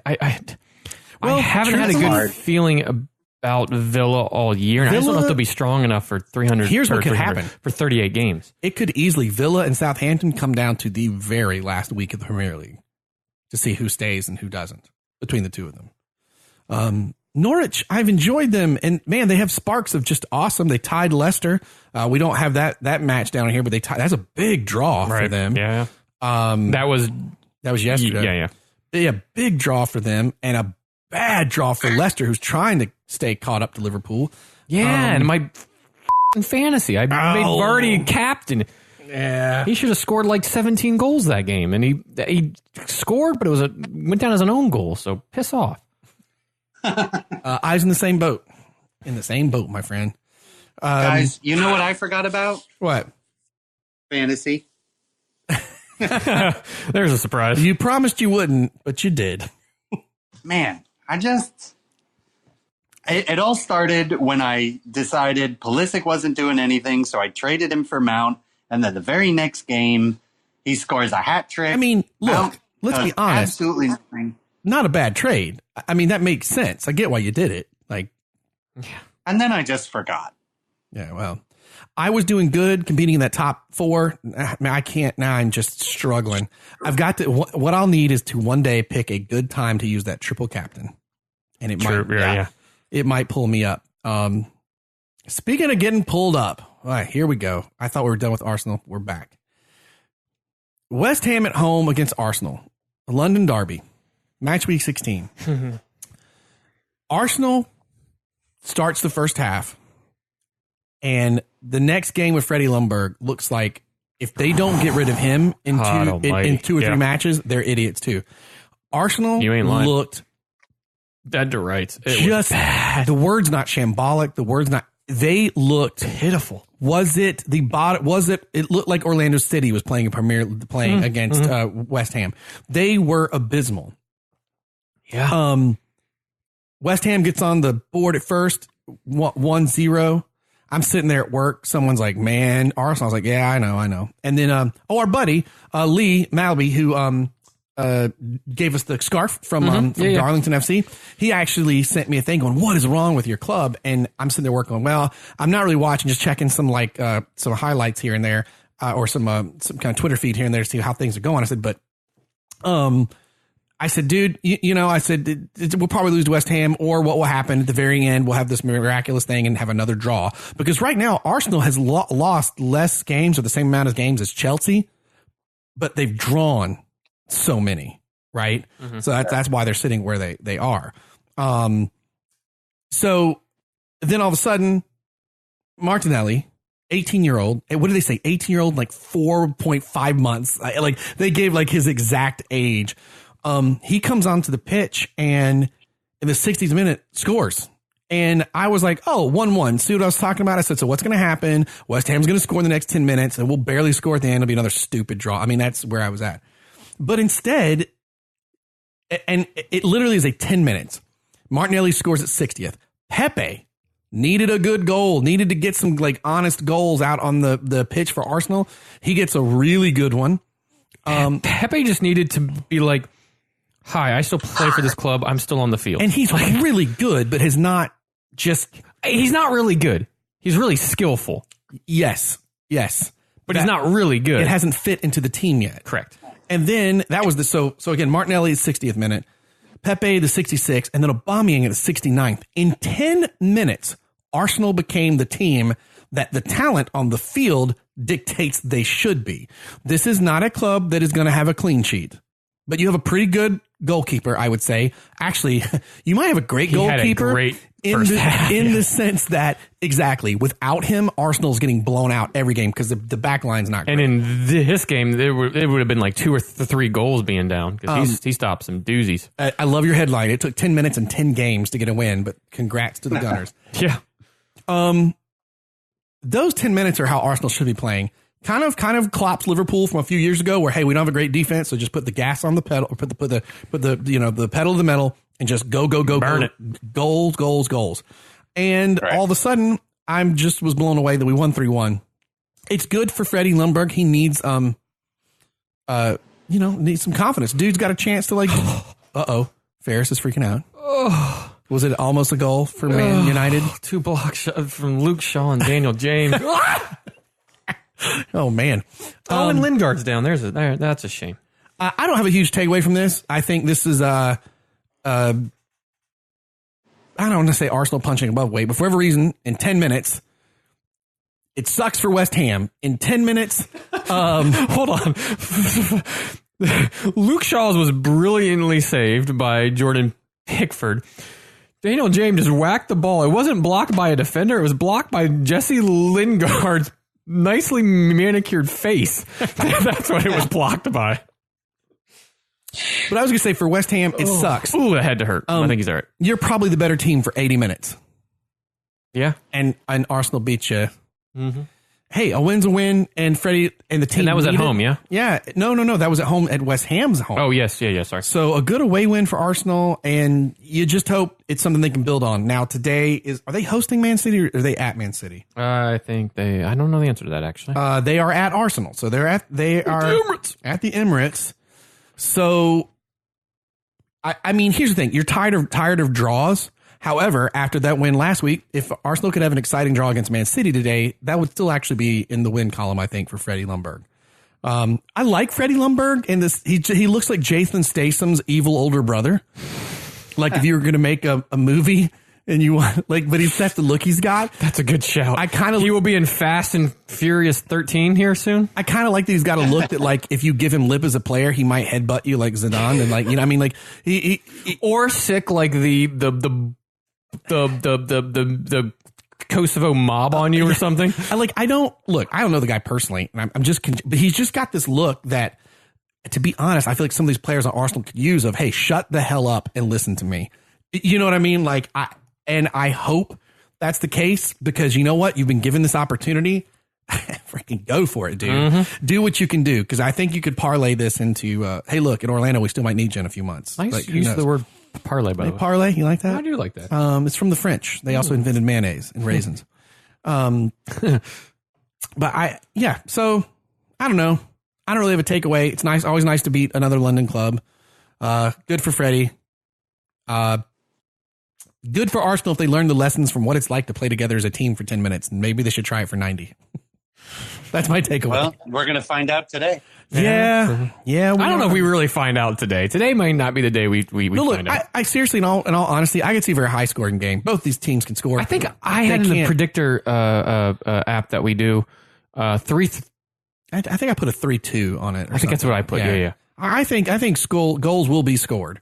haven't had a good feeling about Villa all year, and I just don't know if they'll be strong enough for 300. Here's what could happen for 38 games. It could easily Villa and Southampton come down to the very last week of the Premier League to see who stays and who doesn't between the two of them. Norwich, I've enjoyed them, and man, they have sparks of just awesome. They tied Leicester. We don't have that match down here, but that's a big draw for them. Yeah. That was yesterday. Yeah, big draw for them, and a bad draw for Leicester, who's trying to stay caught up to Liverpool. Yeah, and my fantasy, I made Vardy captain. Yeah, he should have scored like 17 goals that game, and he scored, but went down as an own goal. So piss off. Eyes in the same boat. In the same boat, my friend. Guys, you know what I forgot about? What? Fantasy. There's a surprise. You promised you wouldn't, but you did. Man, it all started when I decided Pulisic wasn't doing anything, so I traded him for Mount, and then the very next game, he scores a hat trick. I mean, look, let's be honest. Absolutely nothing. Not a bad trade. I mean, that makes sense. I get why you did it. And then I just forgot. Yeah, well, I was doing good competing in that top 4. I can't now. I'm just struggling. I've got to, what I'll need is to one day pick a good time to use that triple captain. And it might pull me up. Speaking of getting pulled up. All right, here we go. I thought we were done with Arsenal. We're back. West Ham at home against Arsenal. London derby. Match week 16. Arsenal starts the first half, and the next game with Freddie Ljungberg looks like if they don't get rid of him in 2 or 3 matches, they're idiots too. Arsenal looked dead to rights. The word's not shambolic. The word's not. They looked pitiful. Was it the bottom? It looked like Orlando City was playing against West Ham. They were abysmal. Yeah. West Ham gets on the board at first, 1-0. I'm sitting there at work. Someone's like, man, Arsenal. I was like, yeah, I know. And then, our buddy, Lee Malby, who, gave us the scarf from Darlington FC. He actually sent me a thing going, what is wrong with your club? And I'm sitting there working, well, I'm not really watching, just checking some some highlights here and there, or some kind of Twitter feed here and there to see how things are going. I said, but, I said, dude, I said, we'll probably lose to West Ham, or what will happen at the very end, we'll have this miraculous thing and have another draw. Because right now, Arsenal has lost less games or the same amount of games as Chelsea, but they've drawn so many, right? Mm-hmm. So that's why they're sitting where they are. So then all of a sudden, Martinelli, 18-year-old, what did they say? 18-year-old, like 4.5 months. Like they gave like his exact age. He comes onto the pitch and in the 60th minute scores. And I was like, 1-1. See what I was talking about? I said, so what's going to happen? West Ham's going to score in the next 10 minutes and we'll barely score at the end. It'll be another stupid draw. I mean, that's where I was at. But instead, and it literally is a 10 minutes. Martinelli scores at 60th. Pepe needed a good goal, needed to get some like honest goals out on the pitch for Arsenal. He gets a really good one. Pepe just needed to be like, hi, I still play for this club. I'm still on the field. And he's really good, but he's not really good. He's really skillful. Yes. But he's not really good. It hasn't fit into the team yet. Correct. And then that was so again, Martinelli is 60th minute, Pepe the 66th, and then Aubameyang at the 69th. In 10 minutes, Arsenal became the team that the talent on the field dictates they should be. This is not a club that is going to have a clean sheet, but you have a pretty good goalkeeper, I would say. Actually, you might have a great goalkeeper in the sense that, exactly, without him, Arsenal's getting blown out every game because the back line's not great. And in this game, it would have been like 2 or 3 goals being down because he stopped some doozies. I love your headline. It took 10 minutes and 10 games to get a win, but congrats to the Gunners. Yeah. Those 10 minutes are how Arsenal should be playing. Kind of Klopp's Liverpool from a few years ago, where hey, we don't have a great defense, so just put the gas on the pedal, or put the pedal to the metal, and just go, burn it, goals. And all of a sudden, was blown away that we won 3-1. It's good for Freddie Ljungberg. He needs needs some confidence. Dude's got a chance to Ferris is freaking out. Was it almost a goal for Man United? 2 blocks from Luke Shaw and Daniel James. Oh, man. And Lingard's down. That's a shame. I don't have a huge takeaway from this. I think this is, I don't want to say Arsenal punching above weight, but for whatever reason, in 10 minutes, it sucks for West Ham. In 10 minutes, hold on. Luke Shaw's was brilliantly saved by Jordan Pickford. Daniel James just whacked the ball. It wasn't blocked by a defender. It was blocked by Jesse Lingard's nicely manicured face. That's what it was blocked by. But I was going to say, for West Ham, it sucks. Ooh, that had to hurt. I think he's all right. You're probably the better team for 80 minutes. Yeah. And Arsenal beat you. Mm-hmm. Hey, a win's a win, and Freddie and the team. And that was at home, yeah? Yeah. No. That was at home, at West Ham's home. Oh, yes. Yeah, sorry. So a good away win for Arsenal, and you just hope it's something they can build on. Now, today are they hosting Man City, or are they at Man City? I think I don't know the answer to that, actually. They are at Arsenal. So they are at the Emirates. So, I mean, here's the thing. You're tired of draws. However, after that win last week, if Arsenal could have an exciting draw against Man City today, that would still actually be in the win column, I think, for Freddie Ljungberg. I like Freddie Ljungberg, and he looks like Jason Statham's evil older brother. Like if you were going to make a movie and you want, but that's the look he's got. That's a good shout. He will be in Fast and Furious 13 here soon. I kind of like that he's got a look that if you give him lip as a player, he might headbutt you like Zidane, and he or sick like the Kosovo mob on you or something. I don't know the guy personally, and but he's just got this look that, to be honest, I feel like some of these players on Arsenal could use of, hey, shut the hell up and listen to me. You know what I mean? I hope that's the case, because you know what? You've been given this opportunity. Freaking go for it, dude. Mm-hmm. Do what you can do, because I think you could parlay this into, hey, look, in Orlando, we still might need you in a few months. Nice use of the word parlay, by the way. Parlay, you like that? I do like that. It's from the French. They also invented mayonnaise and raisins. So I don't know. I don't really have a takeaway. It's nice, always nice to beat another London club. Good for Freddie. Good for Arsenal if they learn the lessons from what it's like to play together as a team for 10 minutes, and maybe they should try it for 90. That's my takeaway. Well, we're going to find out today. Yeah. I don't know if we really find out today. Today might not be the day we find out. I seriously, in all honesty, I could see a very high scoring game. Both these teams can score. I think I had in the predictor app that we do 3. I think I put a 3-2 on it. I think that's what I put. Yeah. I think goals will be scored.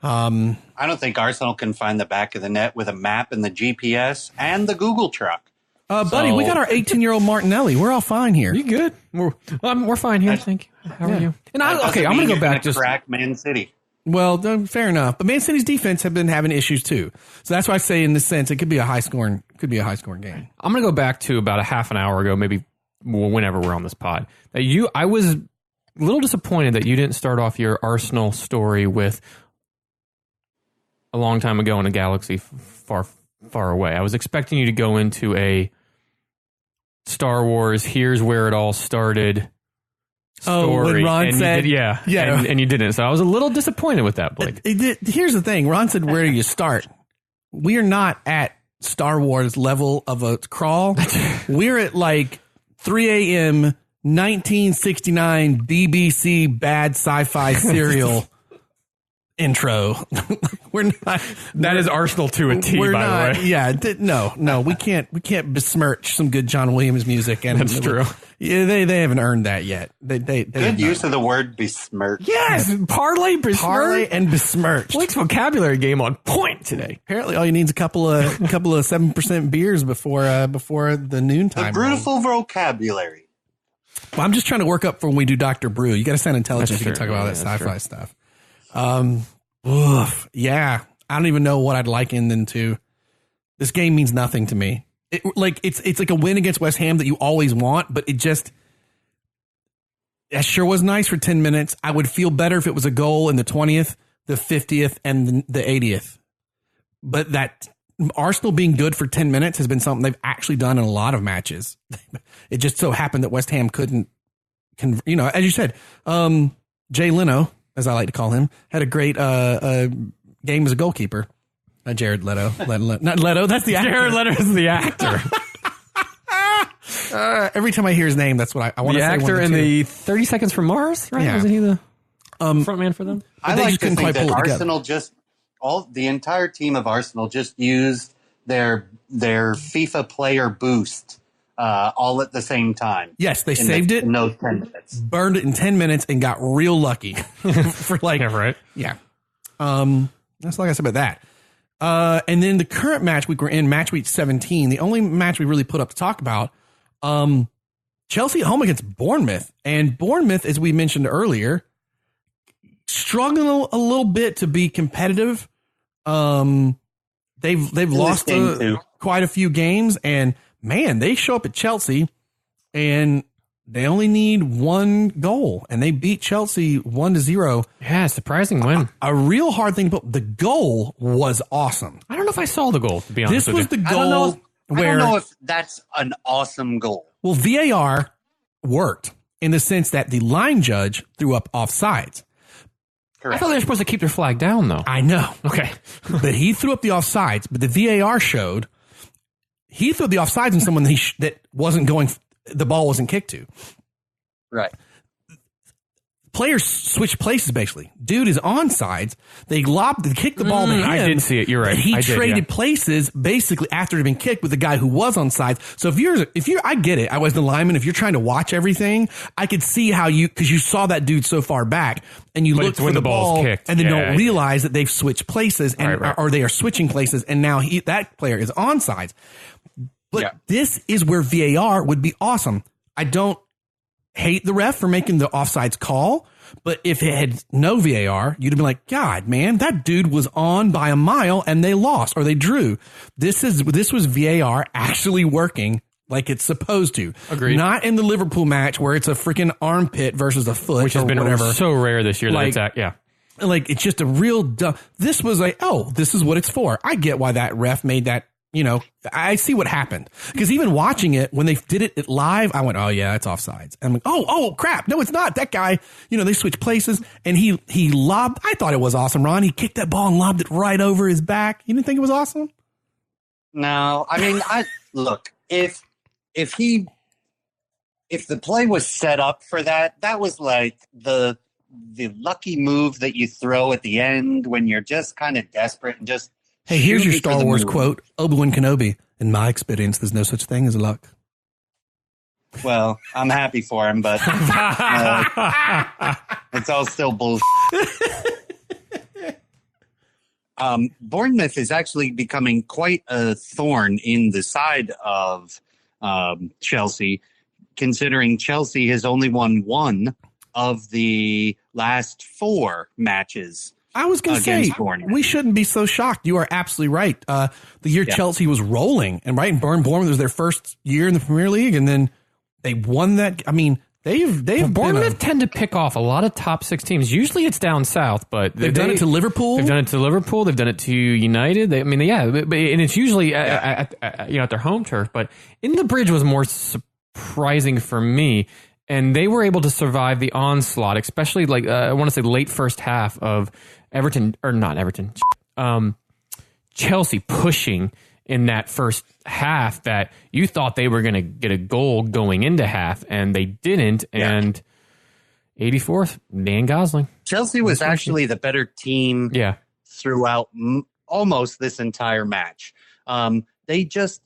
I don't think Arsenal can find the back of the net with a map and the GPS and the Google truck. Buddy, we got our 18-year-old Martinelli. We're all fine here. You good? We're fine here. Thank you. How are you? And I'm going to go back. Just crack Man City. Well, fair enough. But Man City's defense have been having issues too. So that's why I say, in this sense, it could be a high scoring game. I'm going to go back to about a half an hour ago, maybe whenever we're on this pod. I was a little disappointed that you didn't start off your Arsenal story with a long time ago in a galaxy far, far away. I was expecting you to go into a Star Wars, here's where it all started. story. when Ron and said, you did, and you didn't. So I was a little disappointed with that, Blake. Here's the thing. Ron said, where do you start? We are not at Star Wars level of a crawl. We're at like 3 a.m. 1969 BBC bad sci-fi serial intro. We're not. That is Arsenal to a T, by the way. Yeah. No. We can't besmirch some good John Williams music. And that's true. Yeah, they haven't earned that yet. They good use of the word besmirch. Yes, parlay and besmirched. Blake's vocabulary game on point today. Apparently, all you need is a couple of 7% beers before the noontime. The Brewtiful vocabulary. Well, I'm just trying to work up for when we do Dr. Brew. You got to sound intelligent. You can talk about that sci-fi stuff. Yeah, I don't even know what I'd liken them to. This game means nothing to me. It's like a win against West Ham that you always want, but that sure was nice for 10 minutes. I would feel better if it was a goal in the 20th, the 50th, and the 80th. But that Arsenal being good for 10 minutes has been something they've actually done in a lot of matches. It just so happened that West Ham couldn't, as you said, Jay Leno, as I like to call him, had a great game as a goalkeeper. Jared Leto. Not Leto, that's the actor. Jared Leto is the actor. Every time I hear his name, that's what I want to say. The actor in the 30 Seconds from Mars, right? Yeah. Wasn't he the front man for them? I like to think that Arsenal the entire team of Arsenal just used their FIFA player boost all at the same time. Yes, they saved it in those 10 minutes. Burned it in 10 minutes and got real lucky for right. Yeah. That's like I said about that. And then the current match week we're in, match week 17, the only match we really put up to talk about, Chelsea at home against Bournemouth. And Bournemouth, as we mentioned earlier, struggling a little bit to be competitive. They've lost quite a few games, and man, they show up at Chelsea and they only need one goal, and they beat Chelsea 1-0. Yeah, surprising win. A real hard thing, but the goal was awesome. I don't know if I saw the goal, to be honest. This was the goal I don't know if that's an awesome goal. Well, VAR worked in the sense that the line judge threw up offsides. Correct. I thought they were supposed to keep their flag down, though. I know. Okay. But he threw up the offsides, but the VAR showed he threw the offsides on someone that wasn't going, the ball wasn't kicked to. Right. Players switch places, basically. Dude is onsides. They kicked the ball to him. I did see it. You're right. He traded places basically after it had been kicked with the guy who was onsides. So if you're, I get it. I was the lineman. If you're trying to watch everything, I could see how because you saw that dude so far back and you look for the ball kicked. and then don't realize that they've switched places or they are switching places. And now that player is onsides. But this is where VAR would be awesome. I don't hate the ref for making the offsides call, but if it had no VAR, you'd have been like, God, man, that dude was on by a mile and they lost or they drew. This was VAR actually working like it's supposed to. Agreed. Not in the Liverpool match where it's a freaking armpit versus a foot, which has been whatever. So rare this year. Like it's just a real dumb. This was like, oh, this is what it's for. I get why that ref made that. I see what happened because even watching it when they did it live, I went, oh yeah, it's offsides. And I'm like, oh crap. No, it's not. That guy, they switched places and he lobbed. I thought it was awesome, Ron. He kicked that ball and lobbed it right over his back. You didn't think it was awesome? No, I mean, look, if the play was set up for that was like the lucky move that you throw at the end when you're just kind of desperate and just. Hey, here's your Star Wars quote. Obi-Wan Kenobi, in my experience, there's no such thing as luck. Well, I'm happy for him, but it's all still bullshit. Bournemouth is actually becoming quite a thorn in the side of Chelsea, considering Chelsea has only won one of the last 4 matches. I was going to say, we shouldn't be so shocked. You are absolutely right. The year Chelsea was rolling, and Bournemouth was their first year in the Premier League, and then they won that. I mean, Bournemouth tend to pick off a lot of top 6 teams. Usually it's down south, but they've done it to Liverpool. They've done it to Liverpool. They've done it to United. And it's usually at their home turf. But in the Bridge was more surprising for me. and they were able to survive the onslaught, especially like I want to say late first half of Chelsea pushing in that first half that you thought they were going to get a goal going into half, and they didn't. Yeah. And 84th, Dan Gosling. Chelsea was actually the better team throughout almost this entire match. They just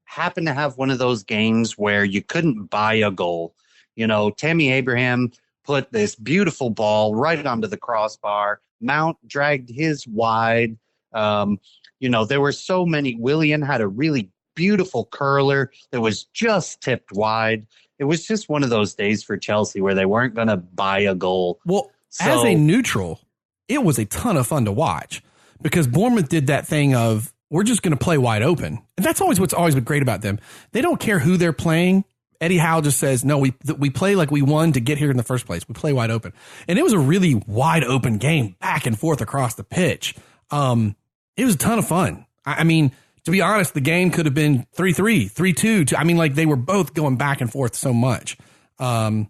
happened to have one of those games where you couldn't buy a goal. You know, Tammy Abraham put this beautiful ball right onto the crossbar. Mount dragged his wide. You know, there were so many. Willian had a really beautiful curler that was just tipped wide. It was just one of those days for Chelsea where they weren't going to buy a goal. Well, as a neutral, it was a ton of fun to watch because Bournemouth did that thing of, we're just going to play wide open. And that's always what's always been great about them. They don't care who they're playing. Eddie Howe just says, no, we play like we won to get here in the first place. We play wide open. And it was a really wide open game, back and forth across the pitch. It was a ton of fun. I mean, to be honest, the game could have been 3-3, 3-2. I mean, like they were both going back and forth so much. It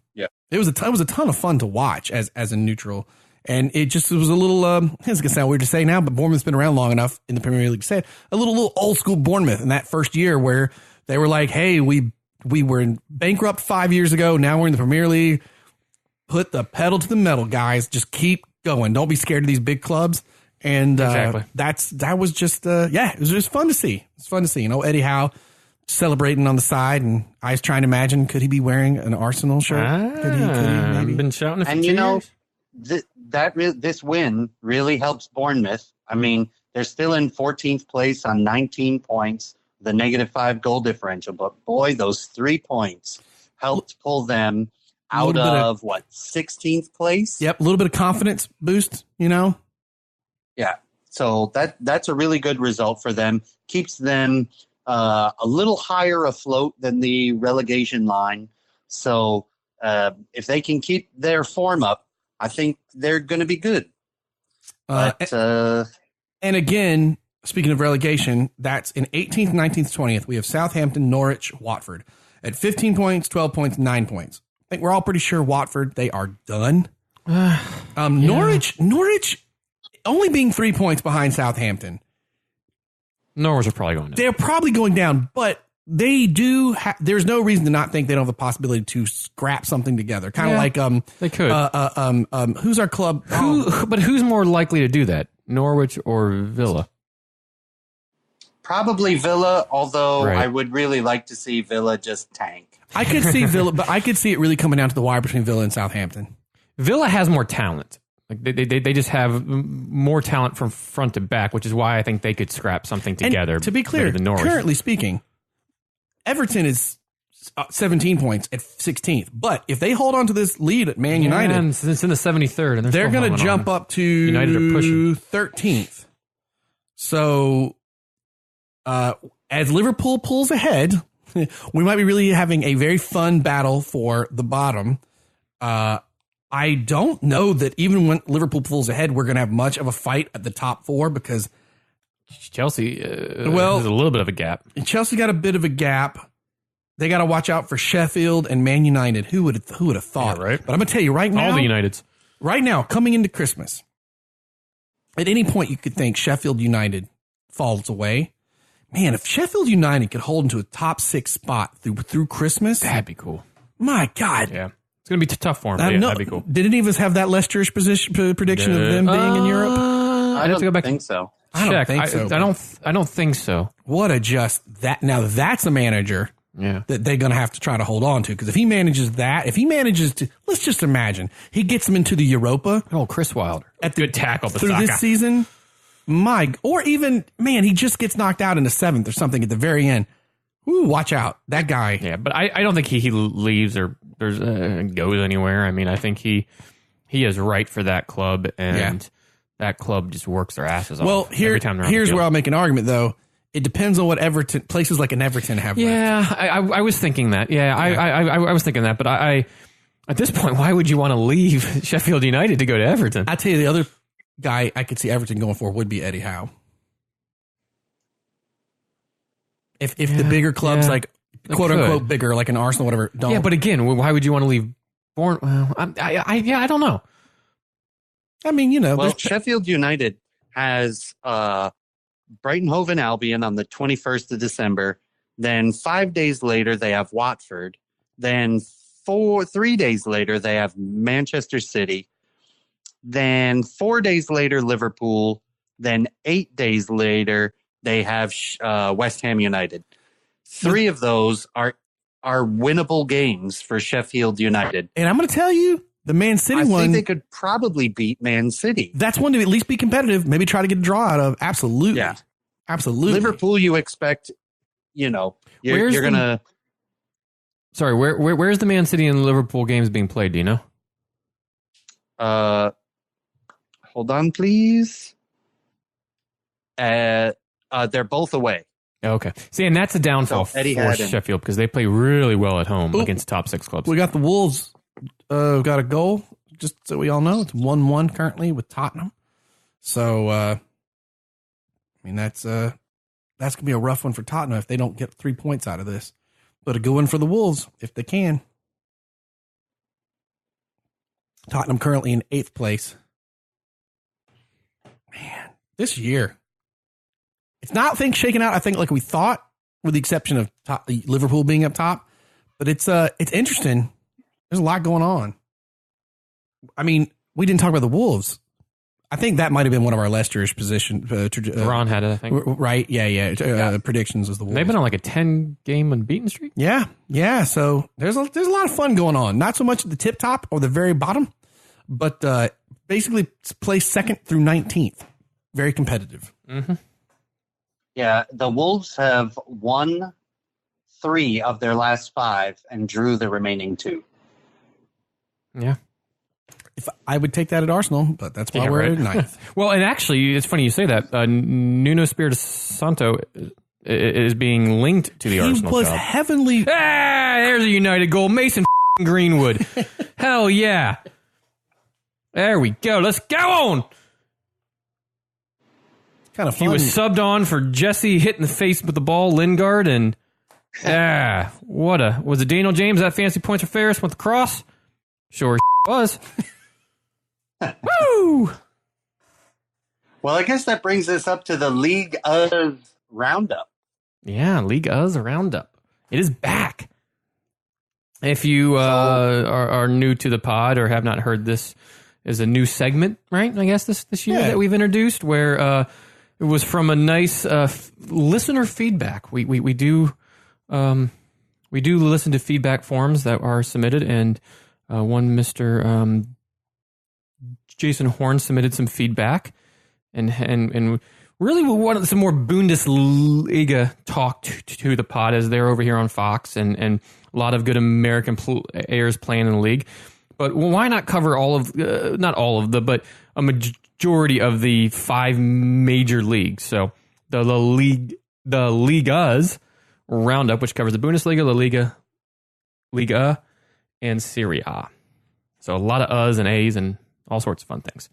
was a ton of fun to watch as a neutral. And it was a little, it's going to sound weird to say now, but Bournemouth's been around long enough in the Premier League to say it, a little old school Bournemouth in that first year where they were like, hey, we were bankrupt 5 years ago. Now we're in the Premier League. Put the pedal to the metal, guys. Just keep going. Don't be scared of these big clubs. And exactly. that was just it was just fun to see. It's fun to see. You know, Eddie Howe celebrating on the side, and I was trying to imagine, could he be wearing an Arsenal shirt? Could he maybe? I've been shouting. And you know, this win really helps Bournemouth. I mean, they're still in 14th place on 19 points, the -5 goal differential. But boy, those 3 points helped pull them out of 16th place. Yep, a little bit of confidence boost. You know. Yeah, so that's a really good result for them. Keeps them a little higher afloat than the relegation line. So if they can keep their form up, I think they're going to be good. And again, speaking of relegation, that's in 18th, 19th, 20th. We have Southampton, Norwich, Watford at 15 points, 12 points, 9 points. I think we're all pretty sure Watford, they are done. Norwich. Only being 3 points behind Southampton. Norwich are probably going down. They're probably going down, but they do. There's no reason to not think they don't have the possibility to scrap something together. Kind of like they could. Who's our club? But who's more likely to do that? Norwich or Villa? Probably Villa. Although I would really like to see Villa just tank. I could see Villa, but I could see it really coming down to the wire between Villa and Southampton. Villa has more talent. Like they just have more talent from front to back, which is why I think they could scrap something together. And to be clear, currently speaking, Everton is 17 points at 16th. But if they hold on to this lead at Man United, it's in the 73rd, and they're going to jump up to United are pushing 13th. So as Liverpool pulls ahead, we might be really having a very fun battle for the bottom. I don't know that even when Liverpool pulls ahead, we're going to have much of a fight at the top four because Chelsea has a little bit of a gap. Chelsea got a bit of a gap. They got to watch out for Sheffield and Man United. Who would have thought? Yeah, right. But I'm going to tell you right now, all the Uniteds. Right now, coming into Christmas, at any point you could think Sheffield United falls away. Man, if Sheffield United could hold into a top 6 spot through Christmas, that'd be cool. My God. Yeah. It's going to be tough for them. That'd be cool. Did any of us have that Leicester-ish prediction of them being in Europe? I don't think so. I don't think so. I don't think so. What a now that's a manager that they're going to have to try to hold on to, because if he manages to, let's just imagine he gets them into the Europa. Oh, Chris Wilder at the good tackle through this season. Or even he just gets knocked out in the 7th or something at the very end. Ooh, watch out. That guy. Yeah, but I don't think he leaves or goes anywhere. I mean, I think he is right for that club, and that club just works their asses off. Every time they're on here's the field. where I'll make an argument, though. It depends on what places like an Everton have. Yeah, left. I was thinking that. I was thinking that, but I at this point, why would you want to leave Sheffield United to go to Everton? I tell you, the other guy I could see Everton going for would be Eddie Howe. If the bigger clubs like quote unquote bigger, like an Arsenal, whatever. Don't. Yeah, but again, why would you want to leave Bournemouth? Well, I don't know. I mean, well, Sheffield United has Brighton Hove and Albion on the 21st of December. Then 5 days later, they have Watford. Then 3 days later, they have Manchester City. Then 4 days later, Liverpool. Then 8 days later, they have West Ham United. 3 of those are winnable games for Sheffield United. And I'm going to tell you, the Man City one. I think they could probably beat Man City. That's one to at least be competitive. Maybe try to get a draw out of. Absolutely. Yeah. Absolutely. Liverpool, you expect, you're going to. Sorry, where's the Man City and Liverpool games being played? Do you know? Hold on, please. They're both away. Okay. See, and that's a downfall for Sheffield because they play really well at home against top 6 clubs. We got the Wolves. Got a goal, just so we all know. It's 1-1 currently with Tottenham. So, I mean, that's going to be a rough one for Tottenham if they don't get 3 points out of this. But a good one for the Wolves if they can. Tottenham currently in 8th place. Man, this year. It's not things shaking out, I think, like we thought, with the exception of Liverpool being up top. But it's interesting. There's a lot going on. I mean, we didn't talk about the Wolves. I think that might have been one of our Leicester-ish position. Ron had it, I think. Right? Yeah. Predictions was the Wolves. They've been on like a 10-game unbeaten streak. Yeah. So there's a lot of fun going on. Not so much at the tip top or the very bottom, but basically place 2nd through 19th. Very competitive. Mm-hmm. Yeah, the Wolves have won 3 of their last 5 and drew the remaining 2. Yeah. If I would take that at Arsenal, but that's why we're at 9th. Well, and actually, it's funny you say that. Nuno Espirito Santo is being linked to the Arsenal He was job. heavenly. There's a United goal. Mason Greenwood. Hell yeah. There we go. Let's go on. Kind of fun. He was subbed on for Jesse hitting the face with the ball, Lingard, and was it Daniel James that fancy points for Ferris with the cross? Sure was. Woo! Well, I guess that brings us up to the League of Roundup. Yeah, League of Roundup. It is back. If you are new to the pod or have not heard, this is a new segment, right? I guess this year that we've introduced, where it was from a nice listener feedback. We do listen to feedback forms that are submitted, and one Mr. Jason Horn submitted some feedback, and really we wanted some more Bundesliga talk to the pod, as they're over here on Fox, and a lot of good American players playing in the league. But why not cover all of, not all of but a majority of the 5 major leagues? So the Ligas Roundup, which covers the Bundesliga, La Liga, Liga, and Serie A. So a lot of U's and A's and all sorts of fun things.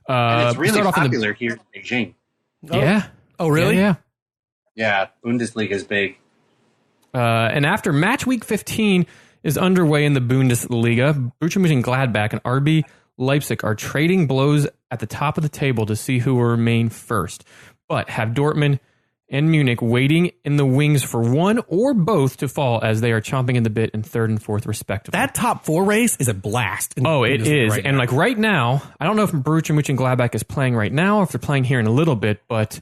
And it's really popular here in Beijing. Yeah. Oh, really? Yeah, Bundesliga is big. And after match week 15 is underway in the Bundesliga, Borussia Mönchengladbach and RB Leipzig are trading blows at the top of the table to see who will remain first, but have Dortmund and Munich waiting in the wings for one or both to fall, as they are chomping in the bit in 3rd and 4th respectively. That top 4 race is a blast. It is. Right, and like right now, I don't know if Borussia Mönchengladbach is playing right now or if they're playing here in a little bit, but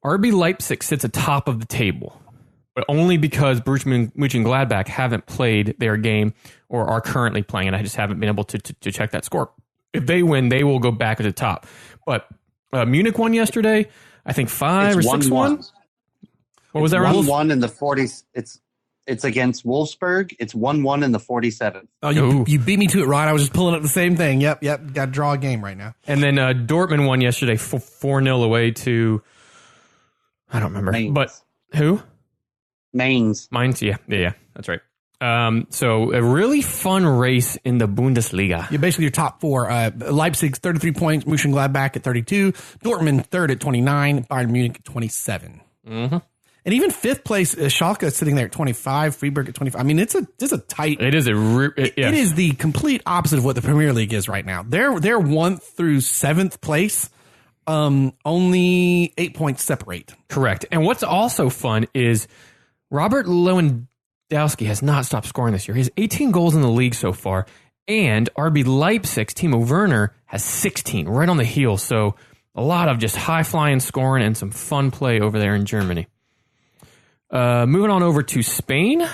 RB Leipzig sits atop of the table, but only because Borussia Mönchengladbach haven't played their game or are currently playing, and I just haven't been able to check that score. If they win, they will go back at the top. But Munich won yesterday. I think 5 or 6-1. What was that? 1-1 in the 40s. It's against Wolfsburg. It's 1-1 in the 47th. Oh, you beat me to it, Ron. I was just pulling up the same thing. Yep. Got to draw a game right now. And then Dortmund won yesterday 4-0 away to, I don't remember. Mainz. But who? Mainz, yeah, that's right. So a really fun race in the Bundesliga. Yeah, basically your top 4. Leipzig's 33 points, Mönchengladbach at 32, Dortmund 3rd at 29, Bayern Munich at 27. Mm-hmm. And even fifth place, Schalke is sitting there at 25, Freiburg at 25. I mean, it's a tight. It is It is the complete opposite of what the Premier League is right now. They're 1 through 7th place. Only 8 points separate. Correct. And what's also fun is Robert Lewandowski has not stopped scoring this year. He has 18 goals in the league so far. And RB Leipzig's Timo Werner has 16 right on the heels. So a lot of just high-flying scoring and some fun play over there in Germany. Moving on over to Spain.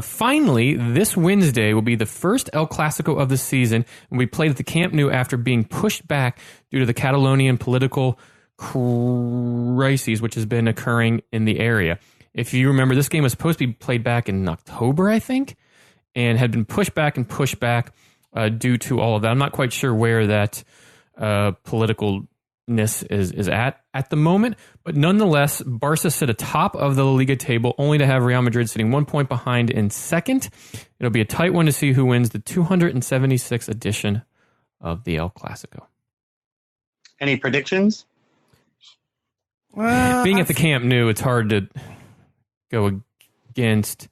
Finally, this Wednesday will be the first El Clasico of the season, and we played at the Camp Nou after being pushed back due to the Catalonian political crises which has been occurring in the area. If you remember, this game was supposed to be played back in October, I think, and had been pushed back due to all of that. I'm not quite sure where that politicalness is at the moment, but nonetheless, Barca sit atop of the La Liga table, only to have Real Madrid sitting 1 point behind in second. It'll be a tight one to see who wins the 276th edition of the El Clasico. Any predictions? Being at the Camp Nou, it's hard to go against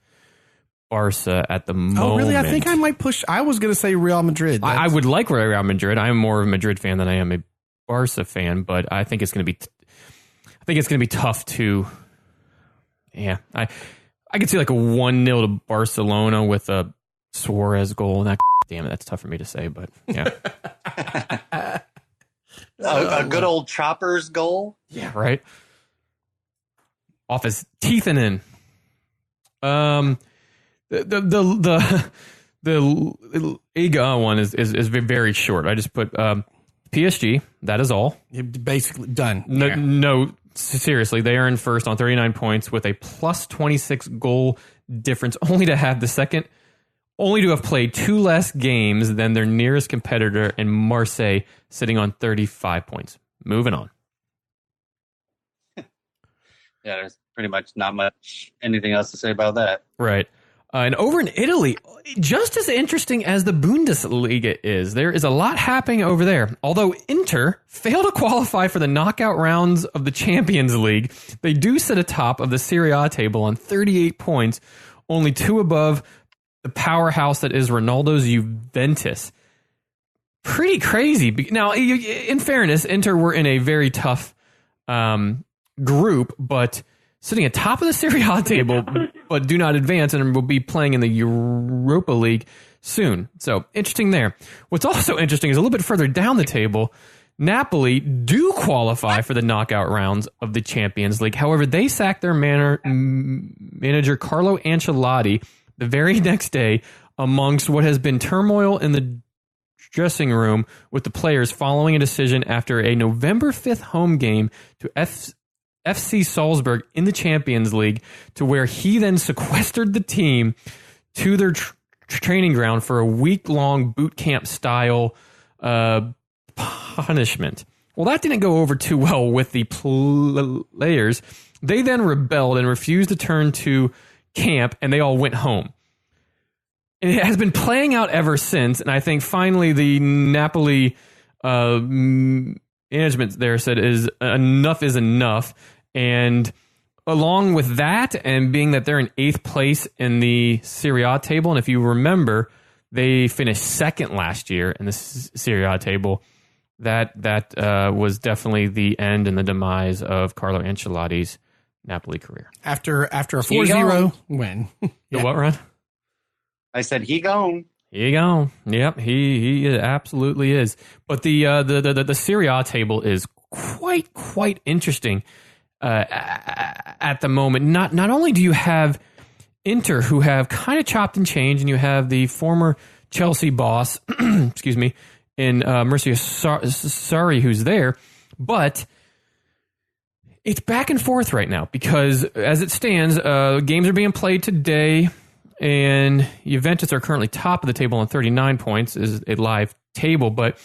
Barca at the moment. Oh, really? I think I might push. I was going to say Real Madrid. I would like Real Madrid. I'm more of a Madrid fan than I am a Barca fan, but I think it's going to be. I think it's going to be tough to. Yeah, I could see like a 1-0 to Barcelona with a Suarez goal. That damn it, that's tough for me to say, but yeah. A good old Chopper's goal. Yeah, right. Off his teeth and in. The Liga one is very short. I just put PSG. That is all. Basically done. No, seriously, they are in first on 39 points with a plus 26 goal difference, only to have played 2 less games than their nearest competitor in Marseille, sitting on 35 points. Moving on. Yeah, there's pretty much not much anything else to say about that. Right. And over in Italy, just as interesting as the Bundesliga is, there is a lot happening over there. Although Inter failed to qualify for the knockout rounds of the Champions League, they do sit atop of the Serie A table on 38 points, only 2 above the powerhouse that is Ronaldo's Juventus. Pretty crazy. Now, in fairness, Inter were in a very tough group, but sitting atop of the Serie A table, but do not advance and will be playing in the Europa League soon. So, interesting there. What's also interesting is a little bit further down the table, Napoli do qualify for the knockout rounds of the Champions League. However, they sacked their manager Carlo Ancelotti the very next day amongst what has been turmoil in the dressing room with the players following a decision after a November 5th home game to FC Salzburg in the Champions League, to where he then sequestered the team to their training ground for a week-long boot camp style punishment. Well, that didn't go over too well with the players. They then rebelled and refused to turn to camp, and they all went home. And it has been playing out ever since, and I think finally the Napoli management there said enough is enough. And along with that, and being that they're in 8th place in the Serie A table, and if you remember, they finished 2nd last year in the Serie A table, that was definitely the end and the demise of Carlo Ancelotti's Napoli career. After a 4-0 win. Yeah. What, Ron? I said he gone. He gone. Yep, he absolutely is. But the Serie A table is quite interesting at the moment. Not only do you have Inter, who have kind of chopped and changed, and you have the former Chelsea boss, excuse me, in Maurizio Sarri, who's there, but it's back and forth right now because, as it stands, games are being played today. And Juventus are currently top of the table on 39 points, is a live table. But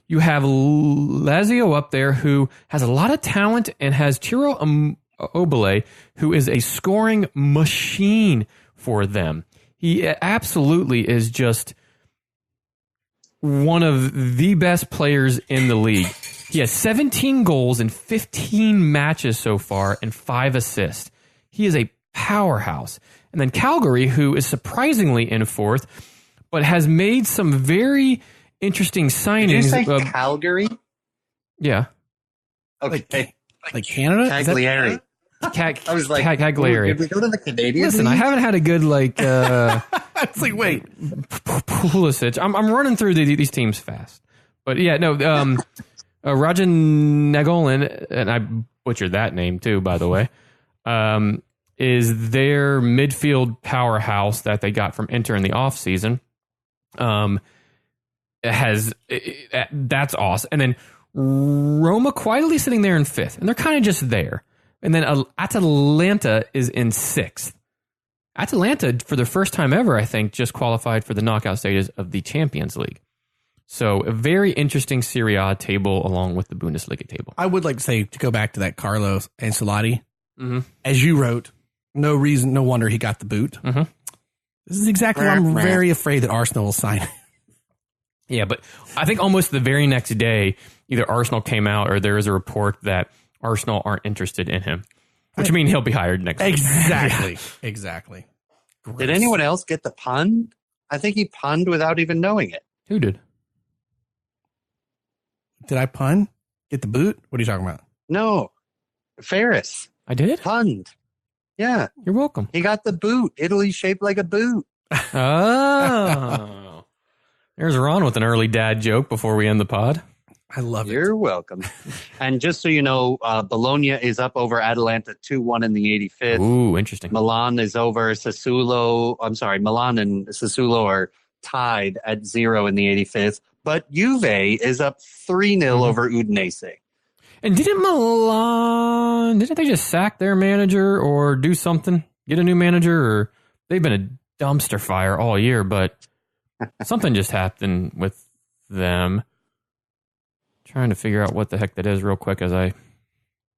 you have Lazio up there, who has a lot of talent and has Ciro Immobile, who is a scoring machine for them. He absolutely is just one of the best players in the league. He has 17 goals in 15 matches so far and 5 assists. He is a powerhouse. And then Calgary, who is surprisingly in fourth, but has made some very interesting signings. Did you say Calgary? Yeah. Okay. Like Canada? Cagliari. I was like, Cagliari. Did we go to the Canadian Listen, League? I haven't had a good It's like, wait. Pulisic. I'm running through these teams fast. But yeah, no, Rajan Nagolin, and I butchered that name too, by the way, is their midfield powerhouse that they got from Inter in the offseason. That's awesome. And then Roma quietly sitting there in fifth, and they're kind of just there. And then Atalanta is in sixth. Atalanta, for the first time ever, I think, just qualified for the knockout stages of the Champions League. So a very interesting Serie A table along with the Bundesliga table. I would like to say, to go back to that Carlos Ancelotti, as you wrote, no wonder he got the boot. Mm-hmm. This is exactly why I'm very afraid that Arsenal will sign him. Yeah, but I think almost the very next day, either Arsenal came out or there is a report that Arsenal aren't interested in him, which means he'll be hired next week. Exactly. Exactly. Gross. Did anyone else get the pun? I think he punned without even knowing it. Who did? Did I pun? Get the boot? What are you talking about? No. Ferris. I did? Punned. Yeah. You're welcome. He got the boot. Italy shaped like a boot. Oh. There's Ron with an early dad joke before we end the pod. I love it. You're welcome. And just so you know, Bologna is up over Atalanta 2-1 in the 85th. Ooh, interesting. Milan is over Sassuolo. I'm sorry, Milan and Sassuolo are tied at 0 in the 85th. But Juve is up 3-0 over Udinese. And didn't they just sack their manager or do something? Get a new manager? Or they've been a dumpster fire all year, but something just happened with them. Trying to figure out what the heck that is real quick as I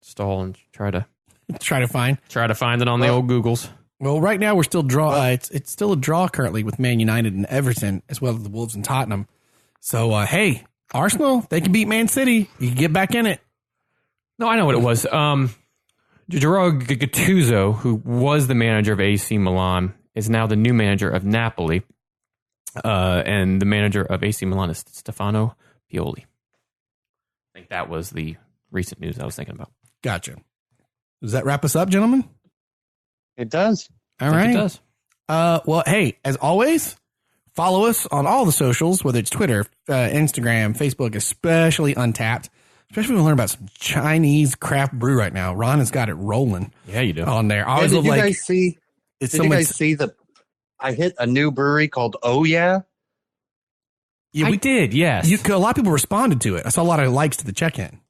stall and try to find it on the old Googles. Well, right now we're still it's still a draw currently with Man United and Everton, as well as the Wolves and Tottenham. So, hey, Arsenal, they can beat Man City. You can get back in it. No, I know what it was. Gerardo Gattuso, who was the manager of AC Milan, is now the new manager of Napoli. And the manager of AC Milan is Stefano Pioli. I think that was the recent news I was thinking about. Gotcha. Does that wrap us up, gentlemen? It does. All right. It does. Well, hey, as always, follow us on all the socials, whether it's Twitter, Instagram, Facebook, especially Untapped. Especially when we learn about some Chinese craft brew right now. Ron has got it rolling. Yeah, you do. On there. I always did you like, guys see? Did you guys see I hit a new brewery called Oh Yeah? Yeah, I did, yes. A lot of people responded to it. I saw a lot of likes to the check-in.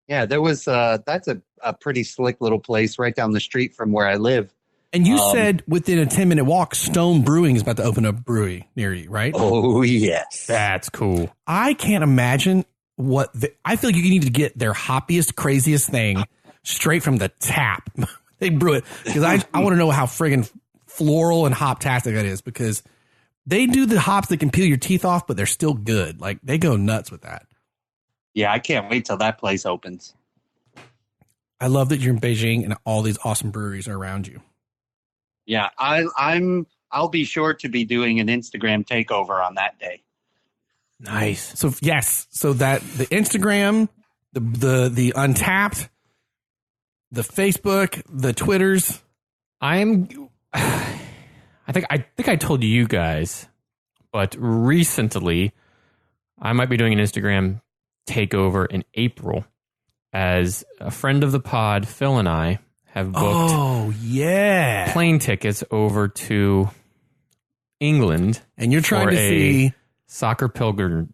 Yeah, there was. That's a pretty slick little place right down the street from where I live. And you said within a 10-minute walk, Stone Brewing is about to open a brewery near you, right? Oh, yes. That's cool. I can't imagine I feel like you need to get their hoppiest, craziest thing straight from the tap. They brew it. Because I want to know how friggin' floral and hop-tastic that is, because they do the hops that can peel your teeth off, but they're still good. Like, they go nuts with that. Yeah, I can't wait till that place opens. I love that you're in Beijing and all these awesome breweries are around you. Yeah, I'll be sure to be doing an Instagram takeover on that day. Nice. So yes, so that the Instagram, the Untapped, the Facebook, the Twitters. I think I told you guys, but recently I might be doing an Instagram takeover in April, as a friend of the pod, Phil, and I have booked plane tickets over to England. And you're trying to see soccer pilgrimage.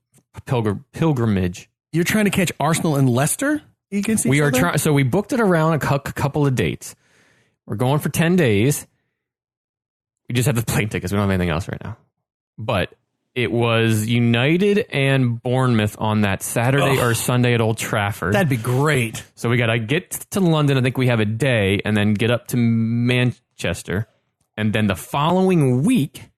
You're trying to catch Arsenal and Leicester? You can see we are trying. So we booked it around a couple of dates. We're going for 10 days. We just have the plane tickets. We don't have anything else right now. But it was United and Bournemouth on that Saturday or Sunday at Old Trafford. That'd be great. So we got to get to London. I think we have a day, and then get up to Manchester. And then the following week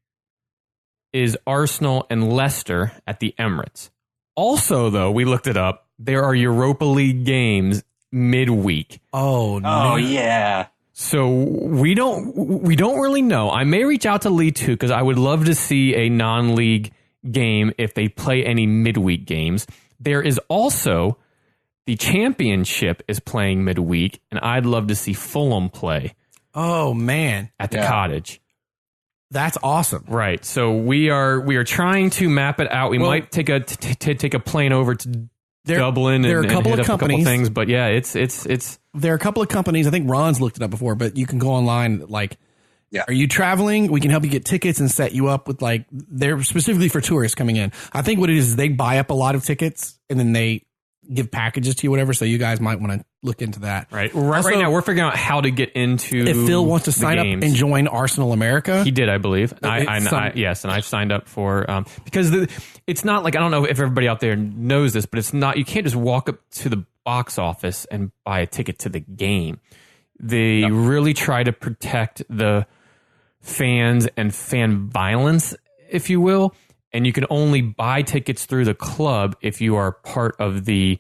is Arsenal and Leicester at the Emirates. Also, though, we looked it up. There are Europa League games midweek. Oh, no. Oh, yeah. So we don't really know. I may reach out to Lee too, because I would love to see a non-league game if they play any midweek games. There is also the championship is playing midweek, and I'd love to see Fulham play. Oh man, at the Cottage. That's awesome. Right. So we are trying to map it out. We might take a plane over to Dublin and hit up a couple things, but yeah, it's there are a couple of companies. I think Ron's looked it up before, but you can go online. Like, are you traveling? We can help you get tickets and set you up with they're specifically for tourists coming in. I think what it is they buy up a lot of tickets and then they give packages to you, whatever. So you guys might want to look into that. Right. Right now we're figuring out how to get into. If Phil wants to sign up and join Arsenal America, he did, I believe. Yes, and I've signed up for because it's not like, I don't know if everybody out there knows this, but it's not. You can't just walk up to the box office and buy a ticket to the game. They really try to protect the fans and fan violence, if you will. And you can only buy tickets through the club if you are part of the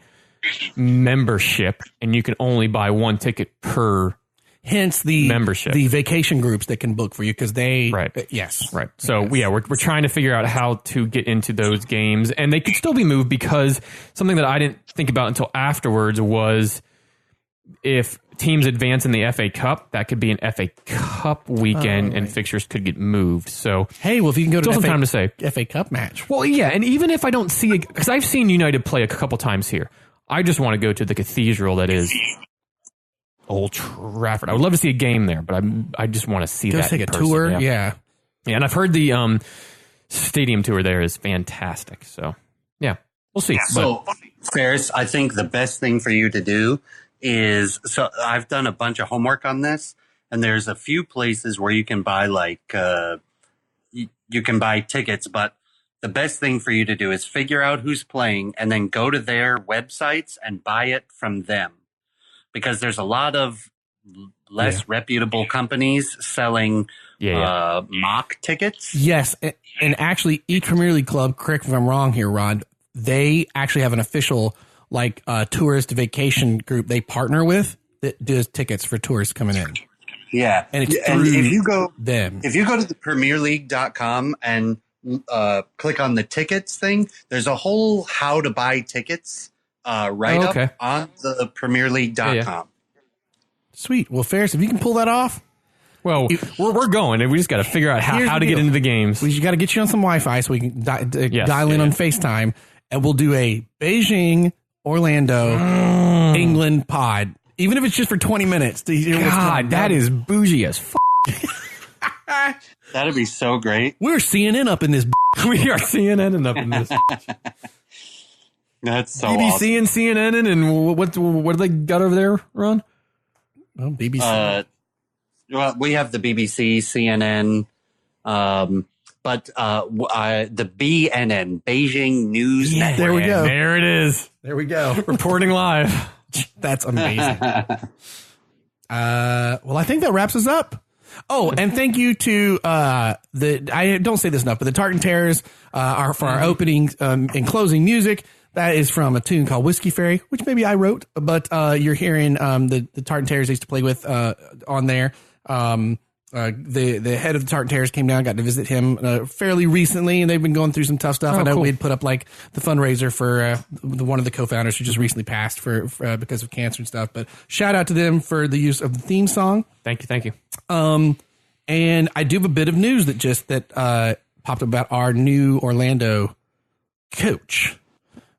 membership, and you can only buy one ticket per hence the membership. The vacation groups that can book for you because they yes. So we're trying to figure out how to get into those games, and they could still be moved, because something that I didn't think about until afterwards was if teams advance in the FA Cup, that could be an FA Cup weekend, and fixtures could get moved. So hey, well, if you can go to time to say FA Cup match. Well, yeah, and even if I don't see it, because I've seen United play a couple times here, I just want to go to the cathedral that is Old Trafford. I would love to see a game there, but I just want to see that. Take a tour, yeah. And I've heard the stadium tour there is fantastic. So yeah, we'll see. So Ferris, I think the best thing for you to do is, so I've done a bunch of homework on this, and there's a few places where you can buy you can buy tickets, but the best thing for you to do is figure out who's playing and then go to their websites and buy it from them, because there's a lot of less reputable companies selling mock tickets. Yes, and actually each Premier League club, correct me if I'm wrong here, Rod, they actually have an official tourist vacation group they partner with that does tickets for tourists coming in. Yeah. And it's if you go to the premierleague.com and click on the tickets thing, there's a whole how to buy tickets up on the premierleague.com. Yeah. Sweet. Well, Ferris, if you can pull that off. Well, we're going, and we just got to figure out how to get into the games. We just got to get you on some Wi-Fi so we can dial in on FaceTime, and we'll do a Beijing, Orlando, England pod, even if it's just for 20 minutes. To hear God, that is bougie as f***. That'd be so great. We're CNN up in this. We are CNN up in this. That's so BBC awesome. and CNN, and what do they got over there, Ron? Well, BBC. Well, we have the BBC, CNN, but the BNN, Beijing News Network. There we go. There it is. There we go. Reporting live. That's amazing. Well, I think that wraps us up. Oh, and thank you to I don't say this enough, but the Tartan Terrors are for our opening and closing music. That is from a tune called Whiskey Fairy, which maybe I wrote, but you're hearing the Tartan Terrors I used to play with on there. The head of the Tartan Terrors came down, got to visit him fairly recently, and they've been going through some tough stuff. I know we'd put up like the fundraiser for one of the co-founders who just recently passed for because of cancer and stuff. But shout out to them for the use of the theme song. Thank you. And I do have a bit of news that popped up about our new Orlando coach.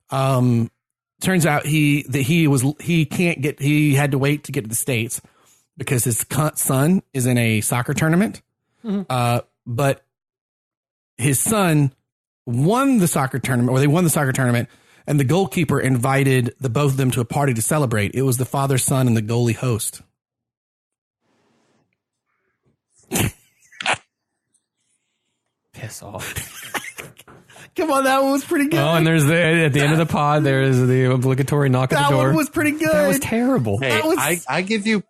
Turns out he had to wait to get to the States because his son is in a soccer tournament. Mm-hmm. But his son won the soccer tournament, or they won the soccer tournament, and the goalkeeper invited the both of them to a party to celebrate. It was the father, son, and the goalie host. Piss off. Come on, that one was pretty good. Oh, and there's at the end of the pod, there is the obligatory knock at the door. That one was pretty good. That was terrible. Hey, I give you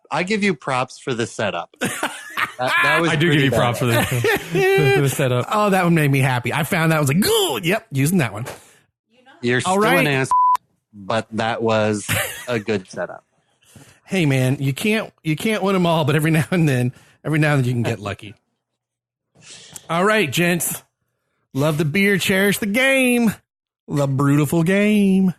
props for the setup. That was I do give you props for the setup. Oh, that one made me happy. I found that. I was like, good. Yep, using that one. You're still an ass, but that was a good setup. Hey man, you can't win them all, but every now and then you can get lucky. All right, gents. Love the beer, cherish the game. The Brewtiful Game.